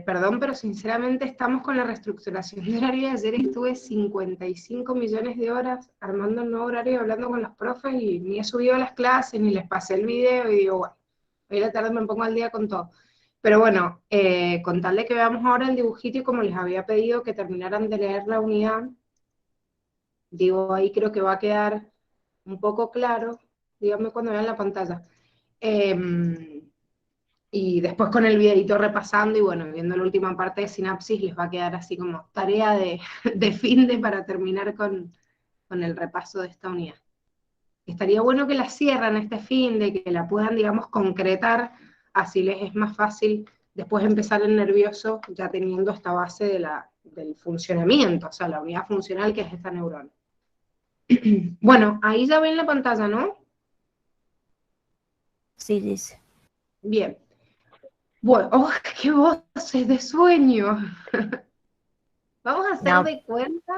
perdón, pero sinceramente estamos con la reestructuración de horario. Ayer estuve 55 millones de horas armando un nuevo horario, hablando con los profes, y ni he subido las clases, ni les pasé el video, y digo, bueno, hoy a la tarde me pongo al día con todo. Pero bueno, con tal de que veamos ahora el dibujito, y como les había pedido que terminaran de leer la unidad, digo, ahí creo que va a quedar un poco claro, díganme cuando vean la pantalla. Y después con el videito repasando y bueno, viendo la última parte de sinapsis, les va a quedar así como tarea de finde para terminar con el repaso de esta unidad. Estaría bueno que la cierren este finde, que la puedan, digamos, concretar, así les es más fácil después empezar el nervioso ya teniendo esta base del funcionamiento, o sea, la unidad funcional que es esta neurona. Bueno, ahí ya ven la pantalla, ¿no? Sí, dice. Bien. Bueno, ¡oh, qué voces de sueño! Vamos a hacer No, de cuenta,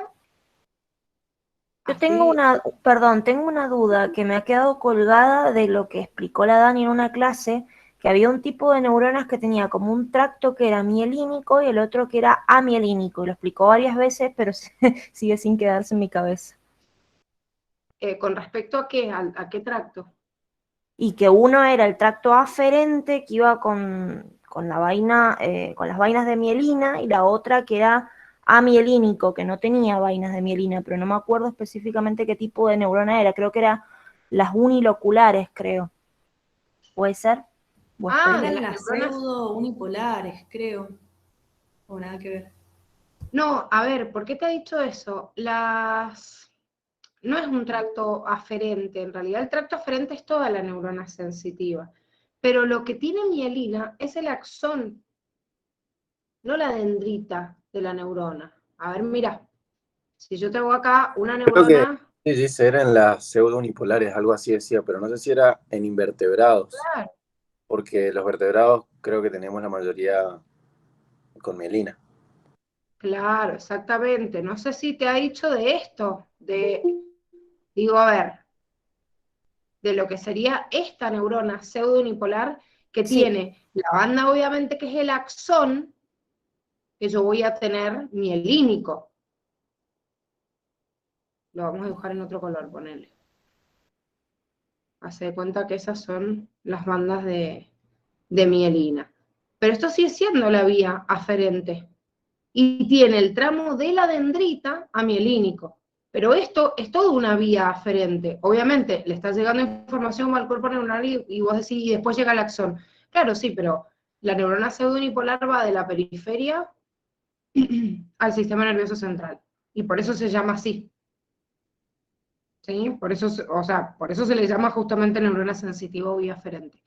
yo tengo así, tengo una duda que me ha quedado colgada de lo que explicó la Dani en una clase, que había un tipo de neuronas que tenía como un tracto que era mielínico y el otro que era amielínico. Y lo explicó varias veces, pero sigue sin quedarse en mi cabeza. con respecto a qué, a qué tracto. Y que uno era el tracto aferente que iba con la vaina, con las vainas de mielina, y la otra que era amielínico, que no tenía vainas de mielina, pero no me acuerdo específicamente qué tipo de neurona era, creo que era las uniloculares, creo. ¿Puede ser? ¿O estoy De Eran las las neuronas. pseudo unipolares, creo. O nada que ver. No, a ver, ¿por qué te he dicho eso? No es un tracto aferente, en realidad el tracto aferente es toda la neurona sensitiva, pero lo que tiene mielina es el axón, no la dendrita de la neurona. A ver, mira, si yo tengo acá una Creo que neurona. sí, sí, eran las pseudo-unipolares, algo así decía, pero no sé si era en invertebrados, Claro, porque los vertebrados creo que tenemos la mayoría con mielina. claro, exactamente. No sé si te ha dicho de esto, digo, a ver, de lo que sería esta neurona pseudounipolar, que Sí, tiene la banda, obviamente, que es el axón, que yo voy a tener mielínico. Lo vamos a dibujar en otro color, ponele. Hace de cuenta que esas son las bandas de mielina. Pero esto sigue siendo la vía aferente. Y tiene el tramo de la dendrita amielínico. Pero esto es toda una vía aferente. Obviamente, le está llegando información al cuerpo neuronal y vos decís, y después llega el axón. Claro, sí, pero la neurona pseudounipolar va de la periferia al sistema nervioso central. Y por eso se llama así. ¿Sí? Por eso, o sea, por eso se le llama justamente neurona sensitiva o vía aferente.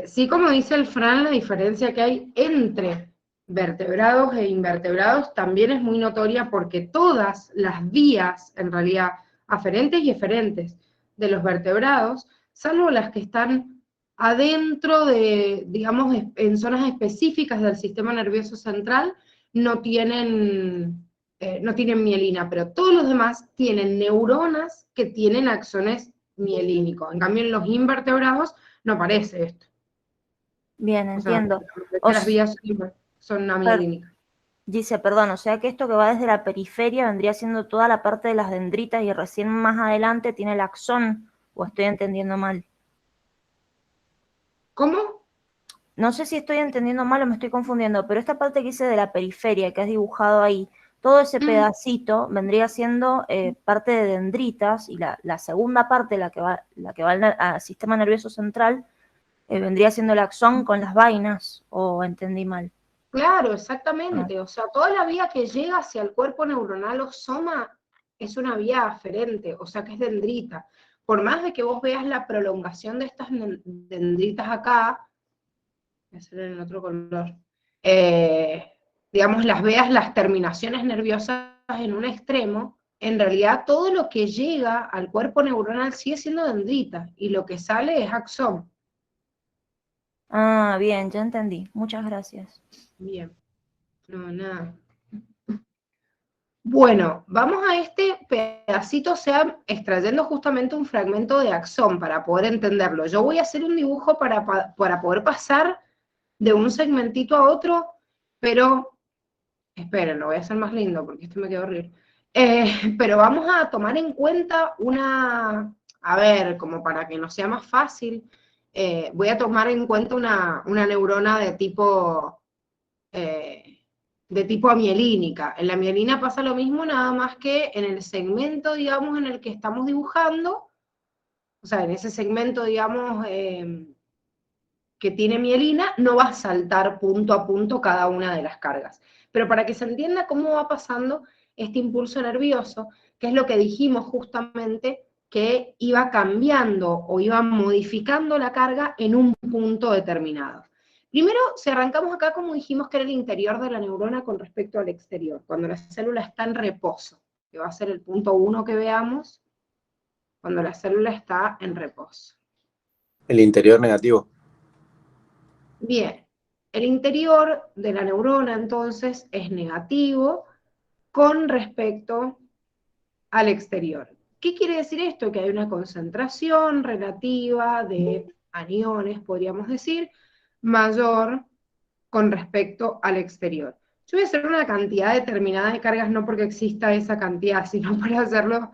Sí, como dice el Fran, la diferencia que hay entre vertebrados e invertebrados también es muy notoria, porque todas las vías, en realidad, aferentes y eferentes de los vertebrados, salvo las que están adentro de, digamos, en zonas específicas del sistema nervioso central, no tienen mielina, pero todos los demás tienen neuronas que tienen axones mielínicos. En cambio, en los invertebrados no aparece esto. bien, O sea, entiendo. las vías son Per- amielínicas. Dice, perdón, o sea que esto que va desde la periferia vendría siendo toda la parte de las dendritas y recién más adelante tiene el axón, o estoy entendiendo mal. ¿Cómo? No sé si estoy entendiendo mal o me estoy confundiendo, pero esta parte que dice de la periferia, que has dibujado ahí, todo ese pedacito vendría siendo parte de dendritas, y la segunda parte, la que va al sistema nervioso central, vendría siendo el axón con las vainas, o entendí mal. Claro, Ah. exactamente. O sea, toda la vía que llega hacia el cuerpo neuronal o soma es una vía aferente, o sea que es dendrita. Por más de que vos veas la prolongación de estas dendritas acá, voy a hacer en otro color, digamos, las veas las terminaciones nerviosas en un extremo, en realidad todo lo que llega al cuerpo neuronal sigue siendo dendrita, y lo que sale es axón. Ah, bien, ya entendí. Muchas gracias. Bien, no, nada. Bueno, vamos a este pedacito, o sea, extrayendo justamente un fragmento de axón para poder entenderlo. Yo voy a hacer un dibujo para poder pasar de un segmentito a otro, pero, esperen, lo voy a hacer más lindo porque este me quedó horrible. Pero vamos a tomar en cuenta a ver, como para que nos sea más fácil, voy a tomar en cuenta una neurona de tipo amielínica. En la mielina pasa lo mismo, nada más que en el segmento, digamos, en el que estamos dibujando, o sea, en ese segmento, digamos, que tiene mielina, no va a saltar punto a punto cada una de las cargas. Pero para que se entienda cómo va pasando este impulso nervioso, que es lo que dijimos justamente, que iba cambiando o iba modificando la carga en un punto determinado. Primero, si arrancamos acá, como dijimos que era el interior de la neurona con respecto al exterior, cuando la célula está en reposo, que va a ser el punto 1 que veamos, cuando la célula está en reposo. El interior negativo. Bien, el interior de la neurona entonces es negativo con respecto al exterior. ¿Qué quiere decir esto? Que hay una concentración relativa de aniones, podríamos decir, mayor con respecto al exterior. Yo voy a hacer una cantidad determinada de cargas, no porque exista esa cantidad, sino para hacerlo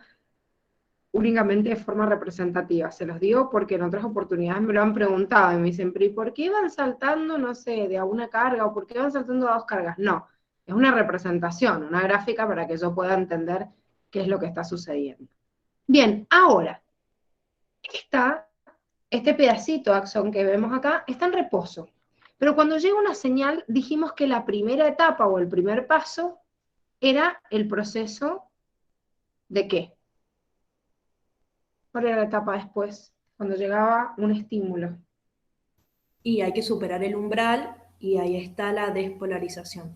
únicamente de forma representativa. Se los digo porque en otras oportunidades me lo han preguntado y me dicen, pero ¿y por qué van saltando, no sé, de a una carga o por qué van saltando a dos cargas? No, es una representación, una gráfica para que yo pueda entender qué es lo que está sucediendo. Bien, ahora, este pedacito axón que vemos acá está en reposo. Pero cuando llega una señal, dijimos que la primera etapa o el primer paso era el proceso ¿de qué? ¿Cuál era la etapa después? Cuando llegaba un estímulo. Y hay que superar el umbral y ahí está la despolarización.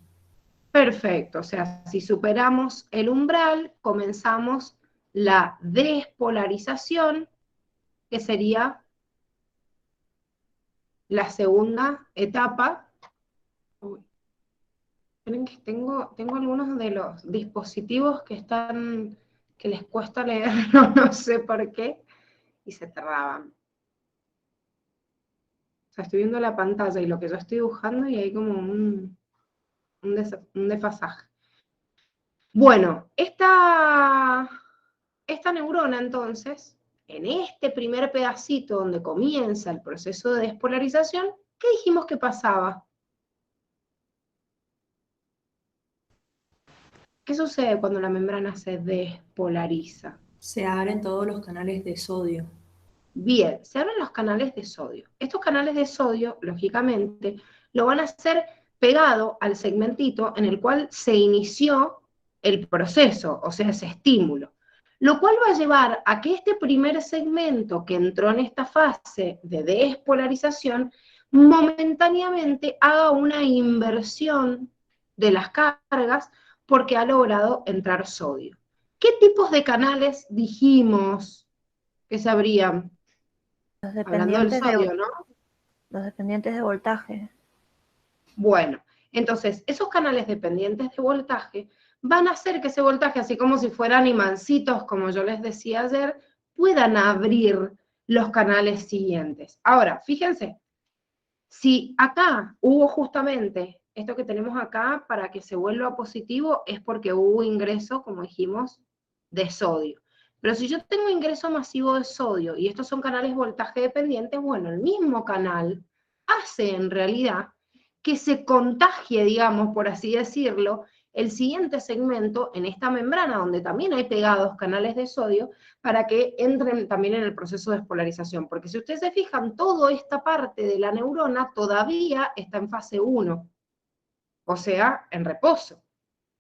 Perfecto, o sea, si superamos el umbral, comenzamos la despolarización, que sería la segunda etapa. Uy, esperen que tengo algunos de los dispositivos que les cuesta leer, no sé por qué, y se traban. O sea, estoy viendo la pantalla y lo que yo estoy dibujando y hay como un desfasaje. Bueno, esta neurona entonces, en este primer pedacito donde comienza el proceso de despolarización, ¿qué dijimos que pasaba? ¿Qué sucede cuando la membrana se despolariza? Se abren todos los canales de sodio. Bien, se abren los canales de sodio. Estos canales de sodio, lógicamente, lo van a hacer pegado al segmentito en el cual se inició el proceso, o sea, ese estímulo. Lo cual va a llevar a que este primer segmento que entró en esta fase de despolarización, momentáneamente haga una inversión de las cargas porque ha logrado entrar sodio. ¿Qué tipos de canales dijimos que se abrían? Los Hablando del dependientes sodio, ¿no? los dependientes de voltaje. Bueno, entonces, esos canales dependientes de voltaje van a hacer que ese voltaje, así como si fueran imancitos, como yo les decía ayer, puedan abrir los canales siguientes. Ahora, fíjense, si acá hubo justamente esto que tenemos acá para que se vuelva positivo, es porque hubo ingreso, como dijimos, de sodio. Pero si yo tengo ingreso masivo de sodio y estos son canales voltaje dependientes, bueno, el mismo canal hace en realidad que se contagie, digamos, por así decirlo, el siguiente segmento en esta membrana, donde también hay pegados canales de sodio, para que entren también en el proceso de despolarización. Porque si ustedes se fijan, toda esta parte de la neurona todavía está en fase 1, o sea, en reposo,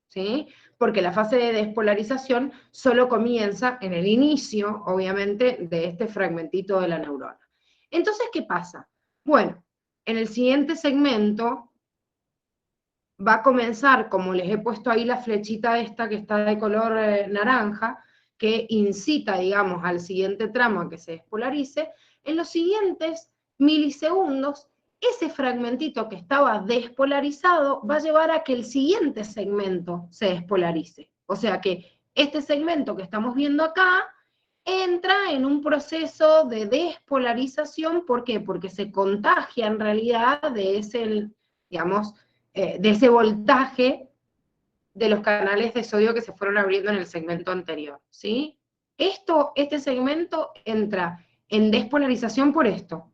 ¿sí? Porque la fase de despolarización solo comienza en el inicio, obviamente, de este fragmentito de la neurona. Entonces, ¿qué pasa? Bueno, en el siguiente segmento va a comenzar, como les he puesto ahí la flechita esta que está de color naranja, que incita, digamos, al siguiente tramo a que se despolarice, en los siguientes milisegundos, ese fragmentito que estaba despolarizado va a llevar a que el siguiente segmento se despolarice. O sea que este segmento que estamos viendo acá entra en un proceso de despolarización. ¿Por qué? Porque se contagia en realidad de ese, digamos, de ese voltaje de los canales de sodio que se fueron abriendo en el segmento anterior, ¿sí? Este segmento entra en despolarización por esto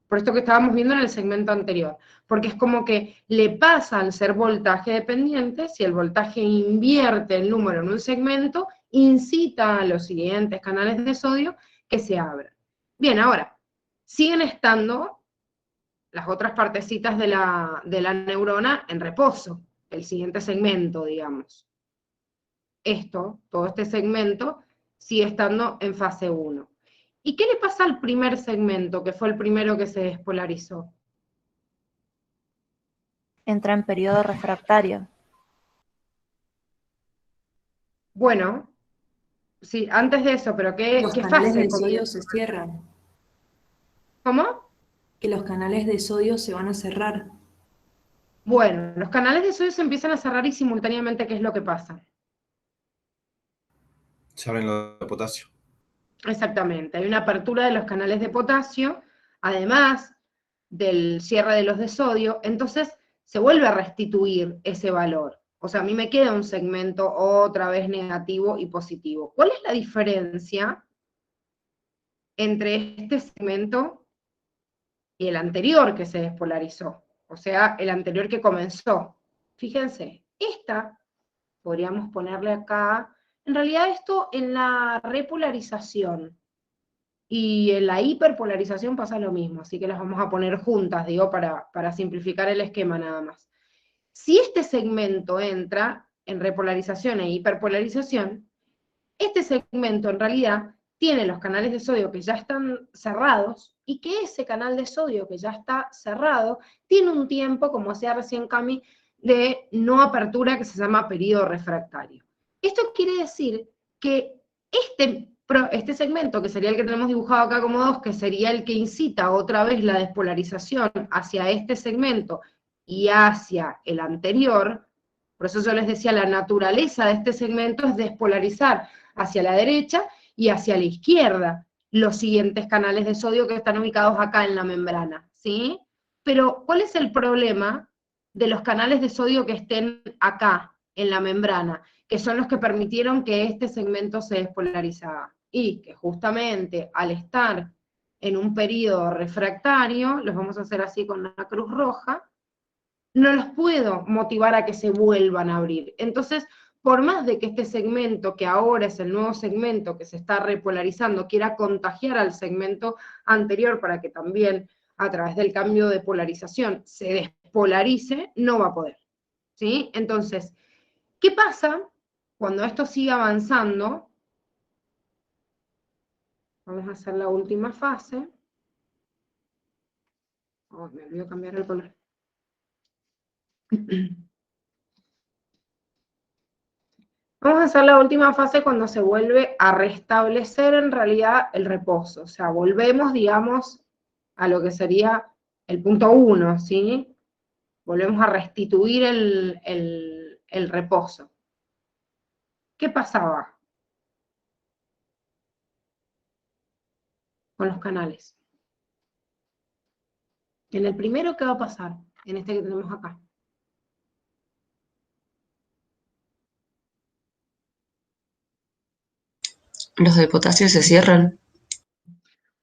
que estábamos viendo en el segmento anterior, porque es como que le pasa al ser voltaje dependiente, si el voltaje invierte el número en un segmento, incita a los siguientes canales de sodio que se abran. Bien, ahora, siguen estando las otras partecitas de la neurona en reposo, el siguiente segmento, digamos. Todo este segmento, sigue estando en fase 1. ¿Y qué le pasa al primer segmento, que fue el primero que se despolarizó? Entra en periodo refractario. Bueno, sí, antes de eso, pero ¿qué Los canales fase? de sodio se cierran. ¿Cómo? Que los canales de sodio se van a cerrar. Bueno, los canales de sodio se empiezan a cerrar y simultáneamente, ¿qué es lo que pasa? Se abren los de potasio. Exactamente, hay una apertura de los canales de potasio, además del cierre de los de sodio, entonces se vuelve a restituir ese valor. O sea, a mí me queda un segmento otra vez negativo y positivo. ¿Cuál es la diferencia entre este segmento y el anterior que se despolarizó? O sea, el anterior que comenzó. Fíjense, podríamos ponerle acá, en realidad esto en la repolarización y en la hiperpolarización pasa lo mismo, así que las vamos a poner juntas, digo, para simplificar el esquema nada más. Si este segmento entra en repolarización e hiperpolarización, este segmento en realidad tiene los canales de sodio que ya están cerrados, y que ese canal de sodio que ya está cerrado tiene un tiempo, como decía recién Cami, de no apertura que se llama periodo refractario. Esto quiere decir que este segmento, que sería el que tenemos dibujado acá como 2, que sería el que incita otra vez la despolarización hacia este segmento y hacia el anterior, por eso yo les decía, la naturaleza de este segmento es despolarizar hacia la derecha y hacia la izquierda los siguientes canales de sodio que están ubicados acá en la membrana, ¿sí? Pero, ¿cuál es el problema de los canales de sodio que estén acá en la membrana? Que son los que permitieron que este segmento se despolarizara. Y que justamente al estar en un periodo refractario, los vamos a hacer así con la cruz roja, no los puedo motivar a que se vuelvan a abrir. Entonces, por más de que este segmento, que ahora es el nuevo segmento que se está repolarizando, quiera contagiar al segmento anterior para que también, a través del cambio de polarización, se despolarice, no va a poder, ¿sí? Entonces, ¿qué pasa cuando esto sigue avanzando? Vamos a hacer la última fase. Oh, me olvidó cambiar el color. Vamos a hacer la última fase cuando se vuelve a restablecer en realidad el reposo. O sea, volvemos, digamos, a lo que sería el punto 1, ¿sí? Volvemos a restituir el reposo. ¿Qué pasaba con los canales? En el primero, ¿qué va a pasar? En este que tenemos acá. Los de potasio se cierran.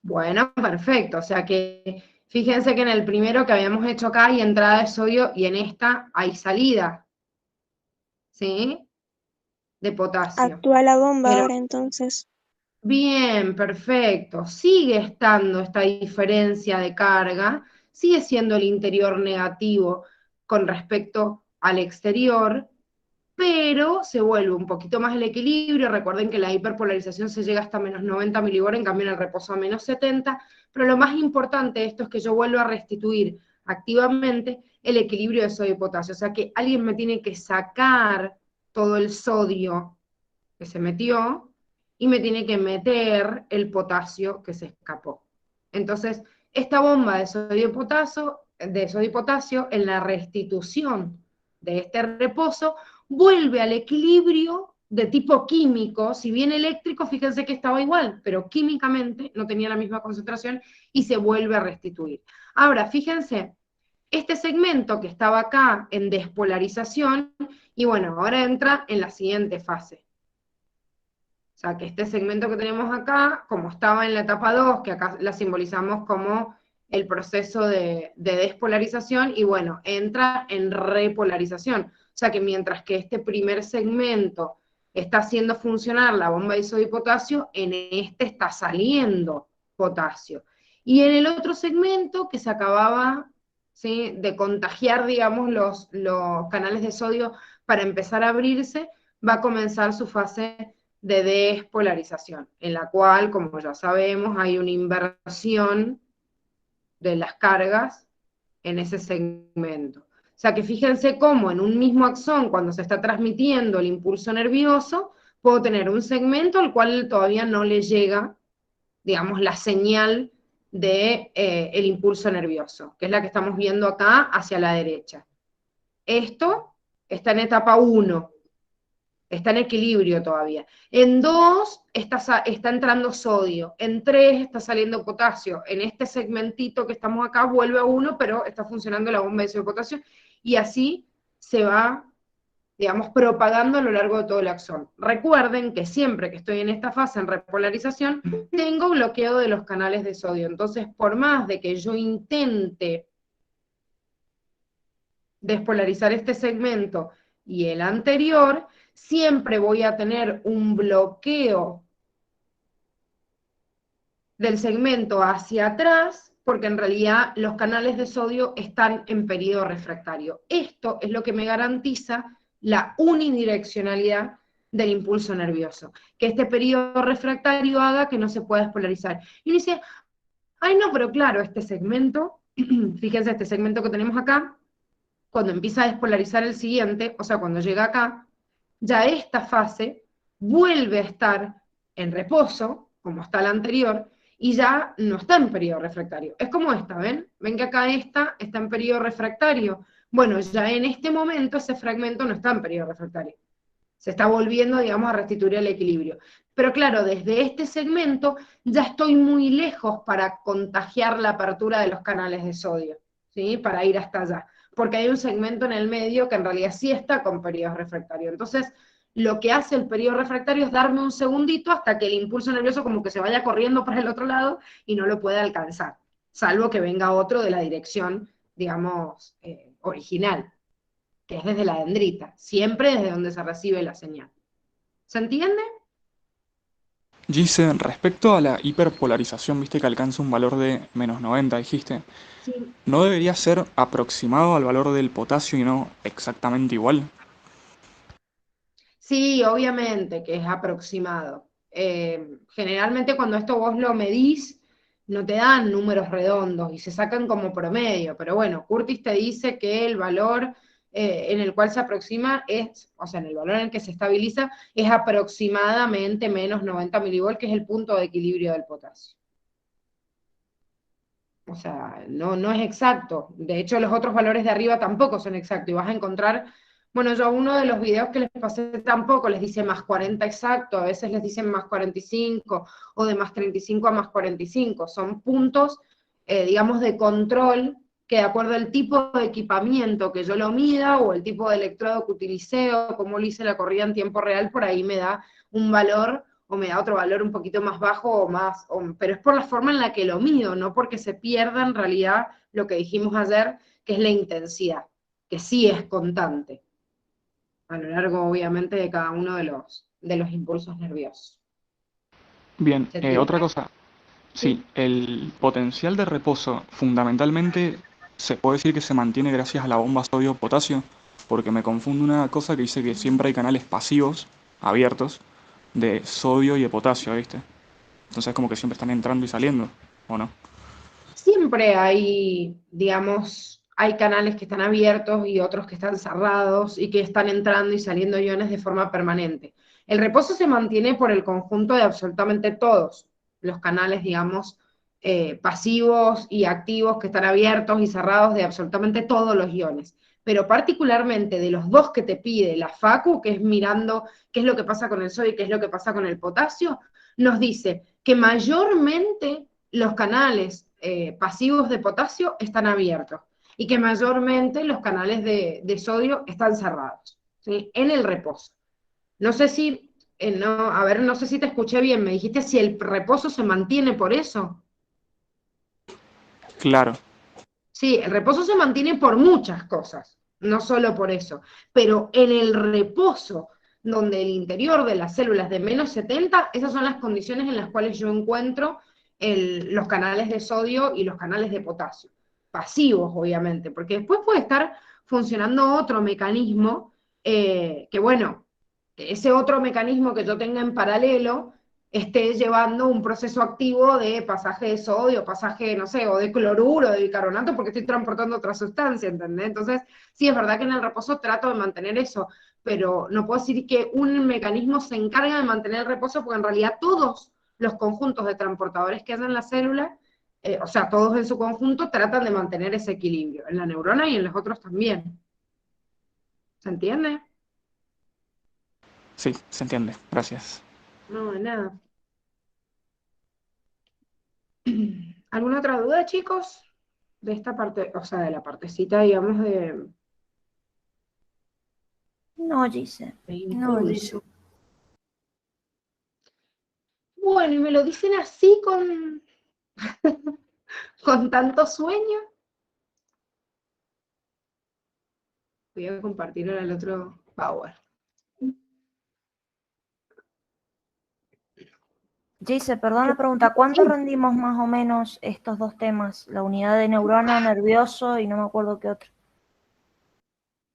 Bueno, perfecto. O sea que fíjense que en el primero que habíamos hecho acá hay entrada de sodio y en esta hay salida, ¿sí? De potasio. Actúa la bomba Pero, ahora entonces. bien, perfecto. Sigue estando esta diferencia de carga, sigue siendo el interior negativo con respecto al exterior, pero se vuelve un poquito más el equilibrio. Recuerden que la hiperpolarización se llega hasta menos 90 milivolts, en cambio en el reposo a menos 70, pero lo más importante de esto es que yo vuelvo a restituir activamente el equilibrio de sodio y potasio. O sea que alguien me tiene que sacar todo el sodio que se metió y me tiene que meter el potasio que se escapó. Entonces, esta bomba de sodio y potasio en la restitución de este reposo vuelve al equilibrio de tipo químico, si bien eléctrico, fíjense que estaba igual, pero químicamente no tenía la misma concentración y se vuelve a restituir. Ahora, fíjense, este segmento que estaba acá en despolarización, y bueno, ahora entra en la siguiente fase. O sea, que este segmento que tenemos acá, como estaba en la etapa 2, que acá la simbolizamos como el proceso de despolarización, y bueno, entra en repolarización. O sea que mientras que este primer segmento está haciendo funcionar la bomba de sodio y potasio, en este está saliendo potasio. Y en el otro segmento que se acababa, ¿sí?, de contagiar, digamos, los canales de sodio para empezar a abrirse, va a comenzar su fase de despolarización, en la cual, como ya sabemos, hay una inversión de las cargas en ese segmento. O sea que fíjense cómo en un mismo axón, cuando se está transmitiendo el impulso nervioso, puedo tener un segmento al cual todavía no le llega, digamos, la señal de, el impulso nervioso, que es la que estamos viendo acá hacia la derecha. Esto está en etapa 1, está en equilibrio todavía. En 2 está entrando sodio, en 3 está saliendo potasio, en este segmentito que estamos acá vuelve a 1, pero está funcionando la bomba de sodio y potasio, y así se va, digamos, propagando a lo largo de todo el axón. Recuerden que siempre que estoy en esta fase en repolarización, tengo bloqueo de los canales de sodio. Entonces, por más de que yo intente despolarizar este segmento y el anterior, siempre voy a tener un bloqueo del segmento hacia atrás, porque en realidad los canales de sodio están en periodo refractario. Esto es lo que me garantiza la unidireccionalidad del impulso nervioso, que este periodo refractario haga que no se pueda despolarizar. Y uno dice, ay no, pero claro, este segmento, fíjense este segmento que tenemos acá, cuando empieza a despolarizar el siguiente, o sea, cuando llega acá, ya esta fase vuelve a estar en reposo, como está la anterior, y ya no está en periodo refractario. Es como esta, ¿ven? Ven que acá esta está en periodo refractario. Bueno, ya en este momento ese fragmento no está en periodo refractario. Se está volviendo, digamos, a restituir el equilibrio. Pero claro, desde este segmento ya estoy muy lejos para contagiar la apertura de los canales de sodio, ¿sí? Para ir hasta allá. Porque hay un segmento en el medio que en realidad sí está con periodo refractario. Entonces, lo que hace el periodo refractario es darme un segundito hasta que el impulso nervioso como que se vaya corriendo para el otro lado y no lo pueda alcanzar, salvo que venga otro de la dirección, digamos, original, que es desde la dendrita, siempre desde donde se recibe la señal. ¿Se entiende? Gise, respecto a la hiperpolarización, viste que alcanza un valor de -90, dijiste. Sí. ¿No debería ser aproximado al valor del potasio y no exactamente igual? Sí, obviamente que es aproximado. Generalmente cuando esto vos lo medís, no te dan números redondos y se sacan como promedio, pero bueno, Curtis te dice que el valor en el cual se aproxima es, o sea, en el valor en el que se estabiliza, es aproximadamente menos 90 milivolts, que es el punto de equilibrio del potasio. O sea, no es exacto. De hecho, los otros valores de arriba tampoco son exactos. Y vas a encontrar, bueno, yo a uno de los videos que les pasé tampoco les dice más 40 exacto, a veces les dicen más 45, o de más 35 a más 45. Son puntos, digamos, de control, que de acuerdo al tipo de equipamiento que yo lo mida, o el tipo de electrodo que utilicé, o cómo lo hice la corrida en tiempo real, por ahí me da un valor o me da otro valor un poquito más bajo o más, pero es por la forma en la que lo mido, no porque se pierda en realidad lo que dijimos ayer, que es la intensidad, que sí es constante, a lo largo obviamente de cada uno de los impulsos nerviosos. Bien, ¿Se entiende? otra cosa. Sí, el potencial de reposo fundamentalmente se puede decir que se mantiene gracias a la bomba sodio-potasio, porque me confunde una cosa que dice que siempre hay canales pasivos, abiertos, de sodio y de potasio, ¿viste? Entonces como que siempre están entrando y saliendo, ¿o no? Siempre hay, digamos, hay canales que están abiertos y otros que están cerrados y que están entrando y saliendo iones de forma permanente. El reposo se mantiene por el conjunto de absolutamente todos los canales, digamos, pasivos y activos que están abiertos y cerrados de absolutamente todos los iones. pero particularmente de los dos que te pide la Facu, que es mirando qué es lo que pasa con el sodio y qué es lo que pasa con el potasio, nos dice que mayormente los canales pasivos de potasio están abiertos y que mayormente los canales de sodio están cerrados, ¿sí? En el reposo. No sé si, no sé si te escuché bien, me dijiste si el reposo se mantiene por eso. Claro, Sí, el reposo se mantiene por muchas cosas, no solo por eso, pero en el reposo, donde el interior de las células de menos 70, esas son las condiciones en las cuales yo encuentro los canales de sodio y los canales de potasio, pasivos obviamente, porque después puede estar funcionando otro mecanismo, que bueno, ese otro mecanismo que yo tenga en paralelo esté llevando un proceso activo de pasaje de sodio, pasaje, no sé, o de cloruro, de bicarbonato, porque estoy transportando otra sustancia, ¿entendés? Entonces, sí, es verdad que en el reposo trato de mantener eso, pero no puedo decir que un mecanismo se encarga de mantener el reposo, porque en realidad todos los conjuntos de transportadores que hacen la célula, o sea, todos en su conjunto, tratan de mantener ese equilibrio, en la neurona y en los otros también. ¿Se entiende? sí, se entiende. Gracias. No, de nada. ¿Alguna otra duda, chicos? De esta parte, o sea, de la partecita, digamos, No, Gise. de No, impulso. dice. Bueno, y me lo dicen así con tanto sueño. Voy a compartir ahora el otro Power. Gise, perdón la pregunta, ¿cuánto rendimos más o menos estos dos temas? La unidad de neurona, nervioso y no me acuerdo qué otro.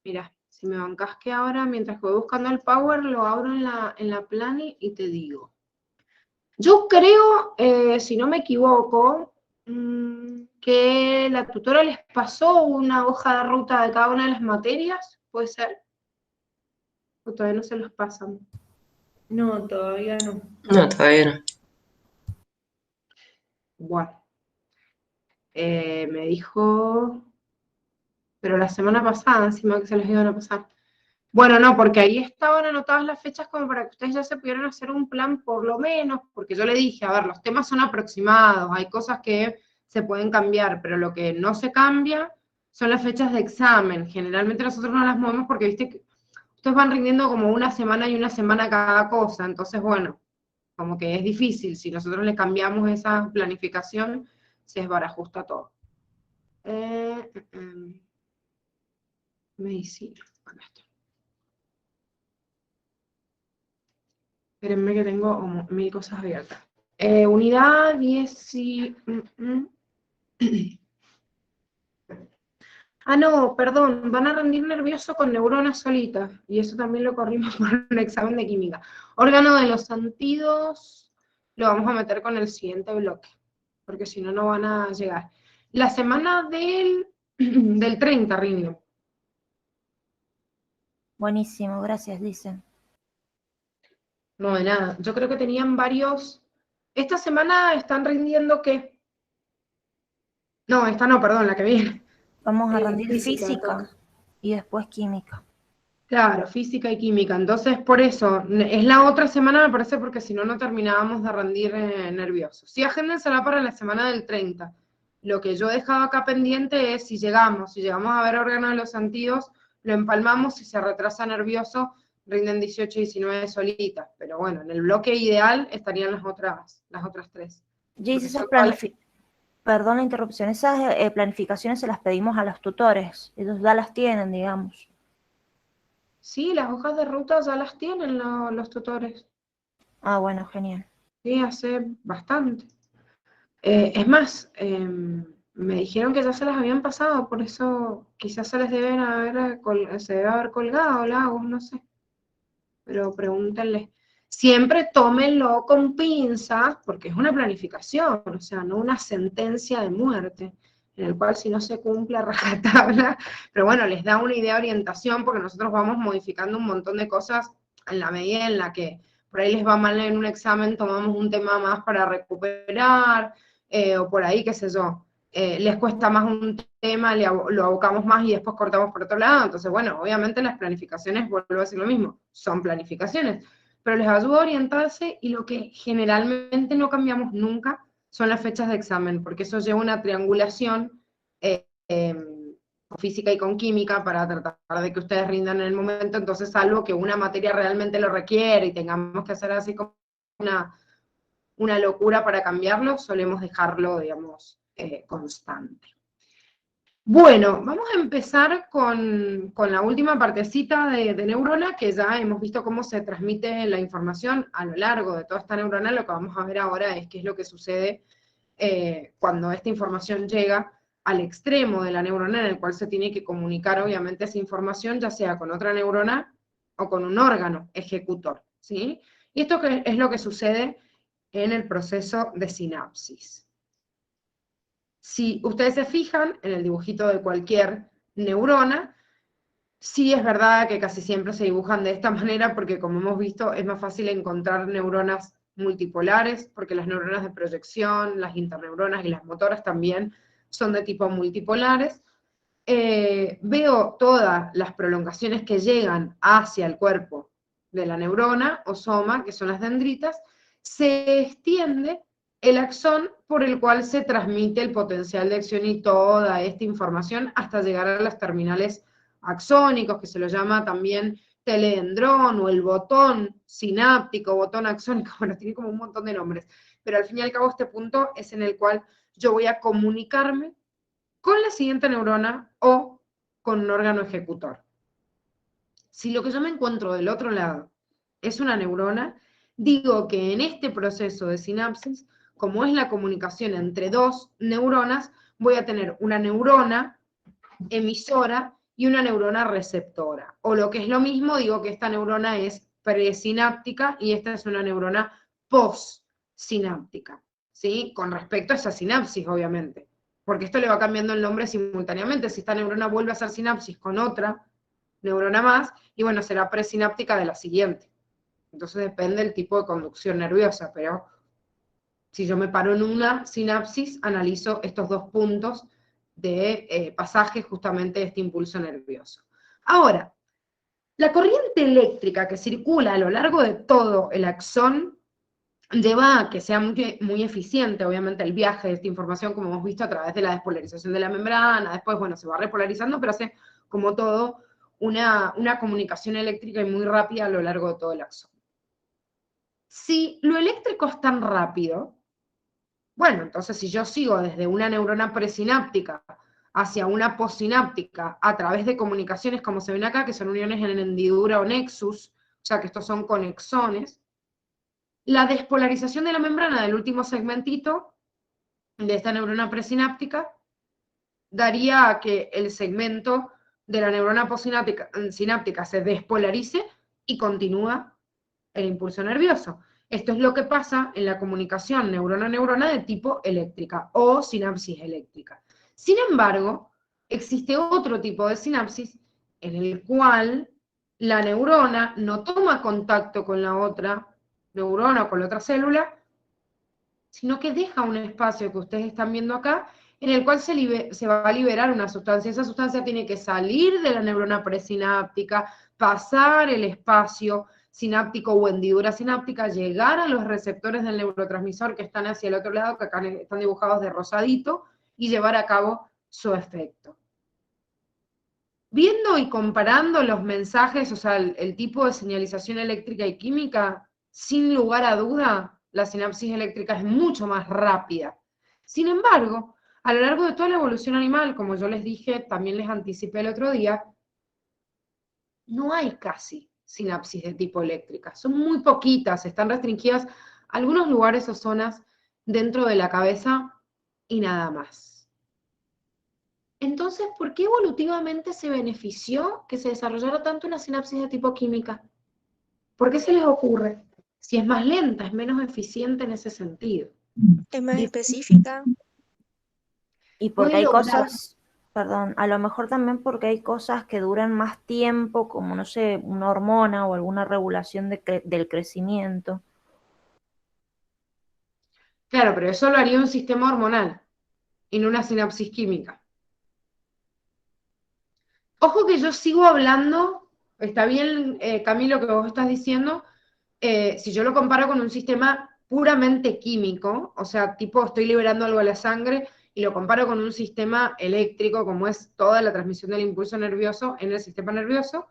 Mira, si me bancas que ahora, mientras que voy buscando el Power, lo abro en la Plani y te digo. Yo creo, si no me equivoco, que la tutora les pasó una hoja de ruta de cada una de las materias, ¿puede ser? O todavía no se los pasan. No, todavía no. No, todavía no. Bueno, me dijo, pero la semana pasada encima que se los iban a pasar. Bueno, no, porque ahí estaban anotadas las fechas como para que ustedes ya se pudieran hacer un plan por lo menos, porque yo le dije, a ver, los temas son aproximados, hay cosas que se pueden cambiar, pero lo que no se cambia son las fechas de examen. Generalmente nosotros no las movemos porque, viste, que ustedes van rindiendo como una semana y una semana cada cosa, entonces, bueno, como que es difícil, si nosotros le cambiamos esa planificación, se desbarajusta todo. Medicina, acá está. Espérenme que tengo como 1000 cosas abiertas. Unidad 10 y... Ah, no, perdón, van a rendir nervioso con neuronas solitas, y eso también lo corrimos por un examen de química. Órgano de los sentidos, lo vamos a meter con el siguiente bloque, porque si no, no van a llegar. La semana del 30 rindo. Buenísimo, gracias, Gise. No, de nada. Yo creo que tenían varios... Esta semana están rindiendo, ¿qué? No, esta no, perdón, la que viene. Vamos a rendir Física, física toca. y después química. Claro, física y química. Entonces, por eso, es la otra semana, me parece, porque si no, no terminábamos de rendir nerviosos. Sí, agéndensela para la semana del 30. Lo que yo he dejado acá pendiente es si llegamos a ver órgano de los sentidos, lo empalmamos, si se retrasa nervioso, rinden 18 y 19 solitas. Pero bueno, en el bloque ideal estarían las otras tres. Gise, perdón la interrupción, esas planificaciones se las pedimos a los tutores, ellos ya las tienen, digamos. Sí, las hojas de ruta ya las tienen los tutores. Ah, bueno, genial. Sí, hace bastante. Es más, me dijeron que ya se las habían pasado, por eso quizás se les se debe haber colgado, Lagos, no sé. Pero pregúntenle. Siempre tómenlo con pinzas, porque es una planificación, o sea, no una sentencia de muerte, en el cual si no se cumple a rajatabla, pero bueno, les da una idea de orientación, porque nosotros vamos modificando un montón de cosas en la medida en la que por ahí les va mal en un examen, tomamos un tema más para recuperar, o por ahí, qué sé yo. les cuesta más un tema, lo abocamos más y después cortamos por otro lado. Entonces, bueno, obviamente las planificaciones, vuelvo a decir lo mismo, son planificaciones, pero les ayuda a orientarse y lo que generalmente no cambiamos nunca son las fechas de examen, porque eso lleva una triangulación con física y con química para tratar de que ustedes rindan en el momento. Entonces, salvo que una materia realmente lo requiere y tengamos que hacer así como una locura para cambiarlo, solemos dejarlo, digamos, constante. Bueno, vamos a empezar con la última partecita de neurona, que ya hemos visto cómo se transmite la información a lo largo de toda esta neurona. Lo que vamos a ver ahora es qué es lo que sucede cuando esta información llega al extremo de la neurona, en el cual se tiene que comunicar, obviamente, esa información, ya sea con otra neurona o con un órgano ejecutor, ¿sí? Y esto es lo que sucede en el proceso de sinapsis. Si ustedes se fijan en el dibujito de cualquier neurona, sí es verdad que casi siempre se dibujan de esta manera porque, como hemos visto, es más fácil encontrar neuronas multipolares, porque las neuronas de proyección, las interneuronas y las motoras también son de tipo multipolares. Veo todas las prolongaciones que llegan hacia el cuerpo de la neurona o soma, que son las dendritas, se extiende el axón por el cual se transmite el potencial de acción y toda esta información hasta llegar a las terminales axónicos, que se lo llama también teledendrón o el botón sináptico, botón axónico, bueno, tiene como un montón de nombres, pero al fin y al cabo este punto es en el cual yo voy a comunicarme con la siguiente neurona o con un órgano ejecutor. Si lo que yo me encuentro del otro lado es una neurona, digo que en este proceso de sinapsis, como es la comunicación entre dos neuronas, voy a tener una neurona emisora y una neurona receptora. O lo que es lo mismo, digo que esta neurona es presináptica y esta es una neurona postsináptica, ¿sí? Con respecto a esa sinapsis, obviamente. Porque esto le va cambiando el nombre simultáneamente. Si esta neurona vuelve a hacer sinapsis con otra neurona más, y bueno, será presináptica de la siguiente. Entonces depende del tipo de conducción nerviosa, pero si yo me paro en una sinapsis, analizo estos dos puntos de pasaje justamente de este impulso nervioso. Ahora, la corriente eléctrica que circula a lo largo de todo el axón lleva a que sea muy eficiente, obviamente, el viaje de esta información, como hemos visto, a través de la despolarización de la membrana. Después, bueno, se va repolarizando, pero hace, como todo, una comunicación eléctrica y muy rápida a lo largo de todo el axón. Si lo eléctrico es tan rápido, bueno, entonces si yo sigo desde una neurona presináptica hacia una postsináptica a través de comunicaciones como se ven acá, que son uniones en hendidura o nexus, o sea que estos son conexones, la despolarización de la membrana del último segmentito de esta neurona presináptica daría a que el segmento de la neurona postsináptica se despolarice y continúa el impulso nervioso. Esto es lo que pasa en la comunicación neurona-neurona de tipo eléctrica o sinapsis eléctrica. Sin embargo, existe otro tipo de sinapsis en el cual la neurona no toma contacto con la otra neurona o con la otra célula, sino que deja un espacio que ustedes están viendo acá, en el cual se va a liberar una sustancia. Esa sustancia tiene que salir de la neurona presináptica, pasar el espacio sináptico o hendidura sináptica, llegar a los receptores del neurotransmisor que están hacia el otro lado, que acá están dibujados de rosadito, y llevar a cabo su efecto. Viendo y comparando los mensajes, o sea, el tipo de señalización eléctrica y química, sin lugar a duda, la sinapsis eléctrica es mucho más rápida. Sin embargo, a lo largo de toda la evolución animal, como yo les dije, también les anticipé el otro día, no hay casi sinapsis de tipo eléctrica. Son muy poquitas, están restringidas a algunos lugares o zonas dentro de la cabeza y nada más. Entonces, ¿por qué evolutivamente se benefició que se desarrollara tanto una sinapsis de tipo química? ¿Por qué se les ocurre? Si es más lenta, es menos eficiente en ese sentido. Es más específica. Y porque Puede hay lograr- cosas, perdón, a lo mejor también porque hay cosas que duran más tiempo, como no sé, una hormona o alguna regulación del crecimiento. Claro, pero eso lo haría un sistema hormonal. en una sinapsis química. Ojo que yo sigo hablando, está bien, Camilo, que vos estás diciendo, si yo lo comparo con un sistema puramente químico, o sea, tipo estoy liberando algo a la sangre y lo comparo con un sistema eléctrico, como es toda la transmisión del impulso nervioso en el sistema nervioso,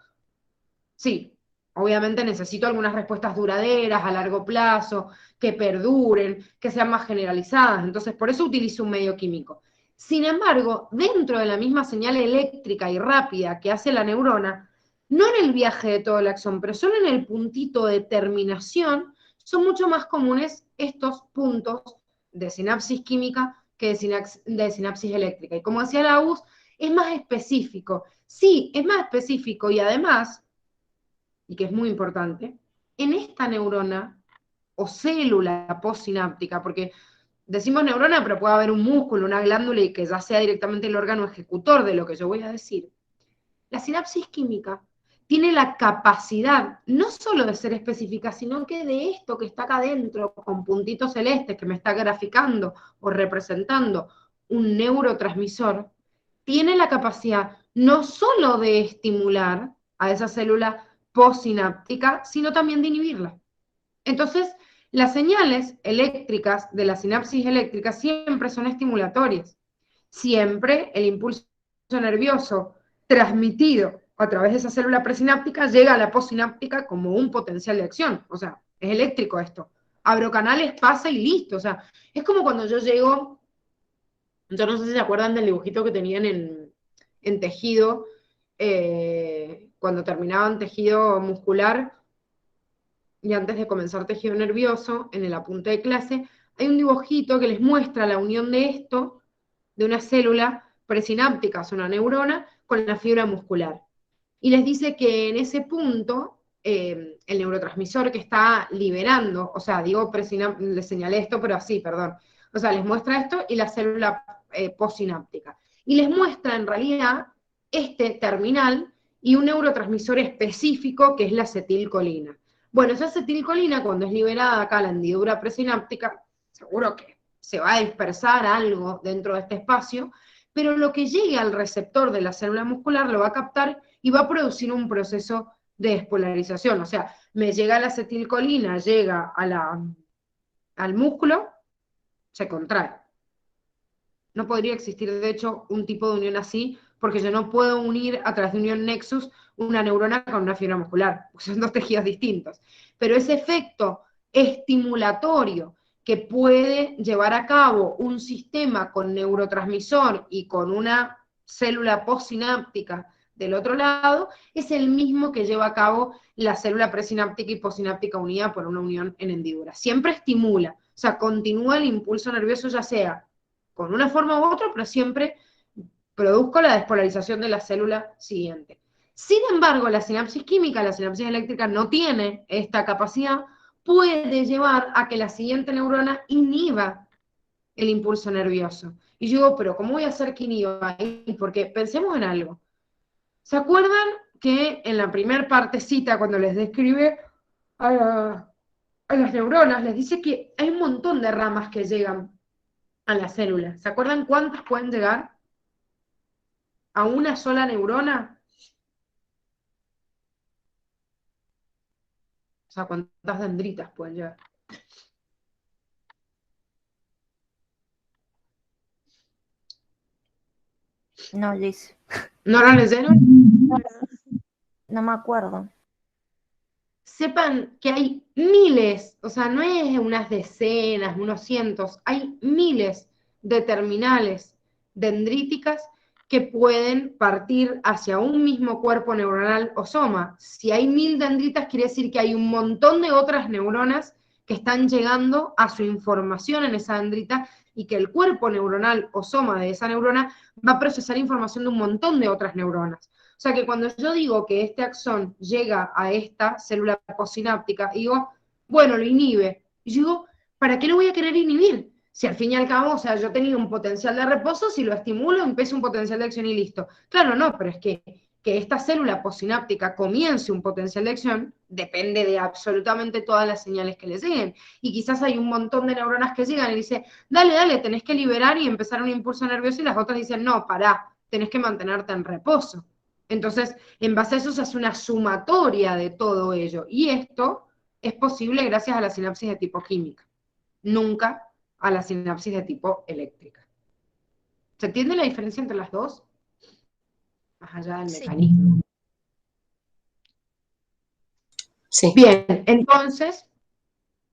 sí, obviamente necesito algunas respuestas duraderas, a largo plazo, que perduren, que sean más generalizadas, entonces por eso utilizo un medio químico. Sin embargo, dentro de la misma señal eléctrica y rápida que hace la neurona, no en el viaje de todo el axón, pero solo en el puntito de terminación, son mucho más comunes estos puntos de sinapsis química que de sinapsis eléctrica. Y como decía la US, es más específico. Sí, es más específico y además, y que es muy importante, en esta neurona o célula postsináptica, porque decimos neurona, pero puede haber un músculo, una glándula, y que ya sea directamente el órgano ejecutor de lo que yo voy a decir. La sinapsis química tiene la capacidad no solo de ser específica, sino que de esto que está acá adentro, con puntitos celestes, que me está graficando o representando un neurotransmisor, tiene la capacidad no solo de estimular a esa célula postsináptica, sino también de inhibirla. Entonces, las señales eléctricas de la sinapsis eléctrica siempre son estimulatorias. Siempre el impulso nervioso transmitido a través de esa célula presináptica llega a la postsináptica como un potencial de acción. O sea, es eléctrico esto. Abro canales, pasa y listo. O sea, es como cuando yo llego, yo no sé si se acuerdan del dibujito que tenían en tejido, cuando terminaban tejido muscular, y antes de comenzar tejido nervioso, en el apunte de clase, hay un dibujito que les muestra la unión de esto, de una célula presináptica, es una neurona, con la fibra muscular. Y les dice que en ese punto, el neurotransmisor que está liberando, o sea, digo les señalé esto, pero así, perdón. O sea, les muestra esto y la célula postsináptica. Y les muestra en realidad este terminal y un neurotransmisor específico que es la acetilcolina. Bueno, esa acetilcolina, cuando es liberada acá a la hendidura presináptica, seguro que se va a dispersar algo dentro de este espacio, pero lo que llegue al receptor de la célula muscular lo va a captar y va a producir un proceso de despolarización. O sea, me llega la acetilcolina, llega al músculo, se contrae. No podría existir, de hecho, un tipo de unión así, porque yo no puedo unir a través de unión nexus una neurona con una fibra muscular, porque son dos tejidos distintos. Pero ese efecto estimulatorio que puede llevar a cabo un sistema con neurotransmisor y con una célula postsináptica del otro lado, es el mismo que lleva a cabo la célula presináptica y postsináptica unida por una unión en hendidura. Siempre estimula, o sea, continúa el impulso nervioso, ya sea con una forma u otra, pero siempre produzco la despolarización de la célula siguiente. Sin embargo, la sinapsis química, la sinapsis eléctrica no tiene esta capacidad, puede llevar a que la siguiente neurona inhiba el impulso nervioso. Y yo digo, pero ¿cómo voy a hacer que inhiba? Porque pensemos en algo. ¿Se acuerdan que en la primera partecita, cuando les describe a las neuronas, les dice que hay un montón de ramas que llegan a la célula? ¿Se acuerdan cuántas pueden llegar a una sola neurona? O sea, ¿cuántas dendritas pueden llegar? No, Liz, ¿No lo leyeron? no me acuerdo. Sepan que hay miles, o sea, no es unas decenas, unos cientos, hay miles de terminales dendríticas que pueden partir hacia un mismo cuerpo neuronal o soma. Si hay 1000 dendritas, quiere decir que hay un montón de otras neuronas que están llegando a su información en esa dendrita y que el cuerpo neuronal o soma de esa neurona va a procesar información de un montón de otras neuronas. O sea que cuando yo digo que este axón llega a esta célula postsináptica, digo, bueno, lo inhibe. Y yo digo, ¿para qué lo voy a querer inhibir? Si al fin y al cabo, o sea, yo tenía un potencial de reposo, si lo estimulo, empieza un potencial de acción y listo. Claro, no, pero es que que esta célula postsináptica comience un potencial de acción depende de absolutamente todas las señales que le lleguen. Y quizás hay un montón de neuronas que llegan y dicen, dale, dale, tenés que liberar y empezar un impulso nervioso, y las otras dicen, no, pará, tenés que mantenerte en reposo. Entonces, en base a eso se hace una sumatoria de todo ello. Y esto es posible gracias a la sinapsis de tipo química, nunca a la sinapsis de tipo eléctrica. ¿Se entiende la diferencia entre las dos? Más allá del Sí. mecanismo. Sí. Bien, entonces,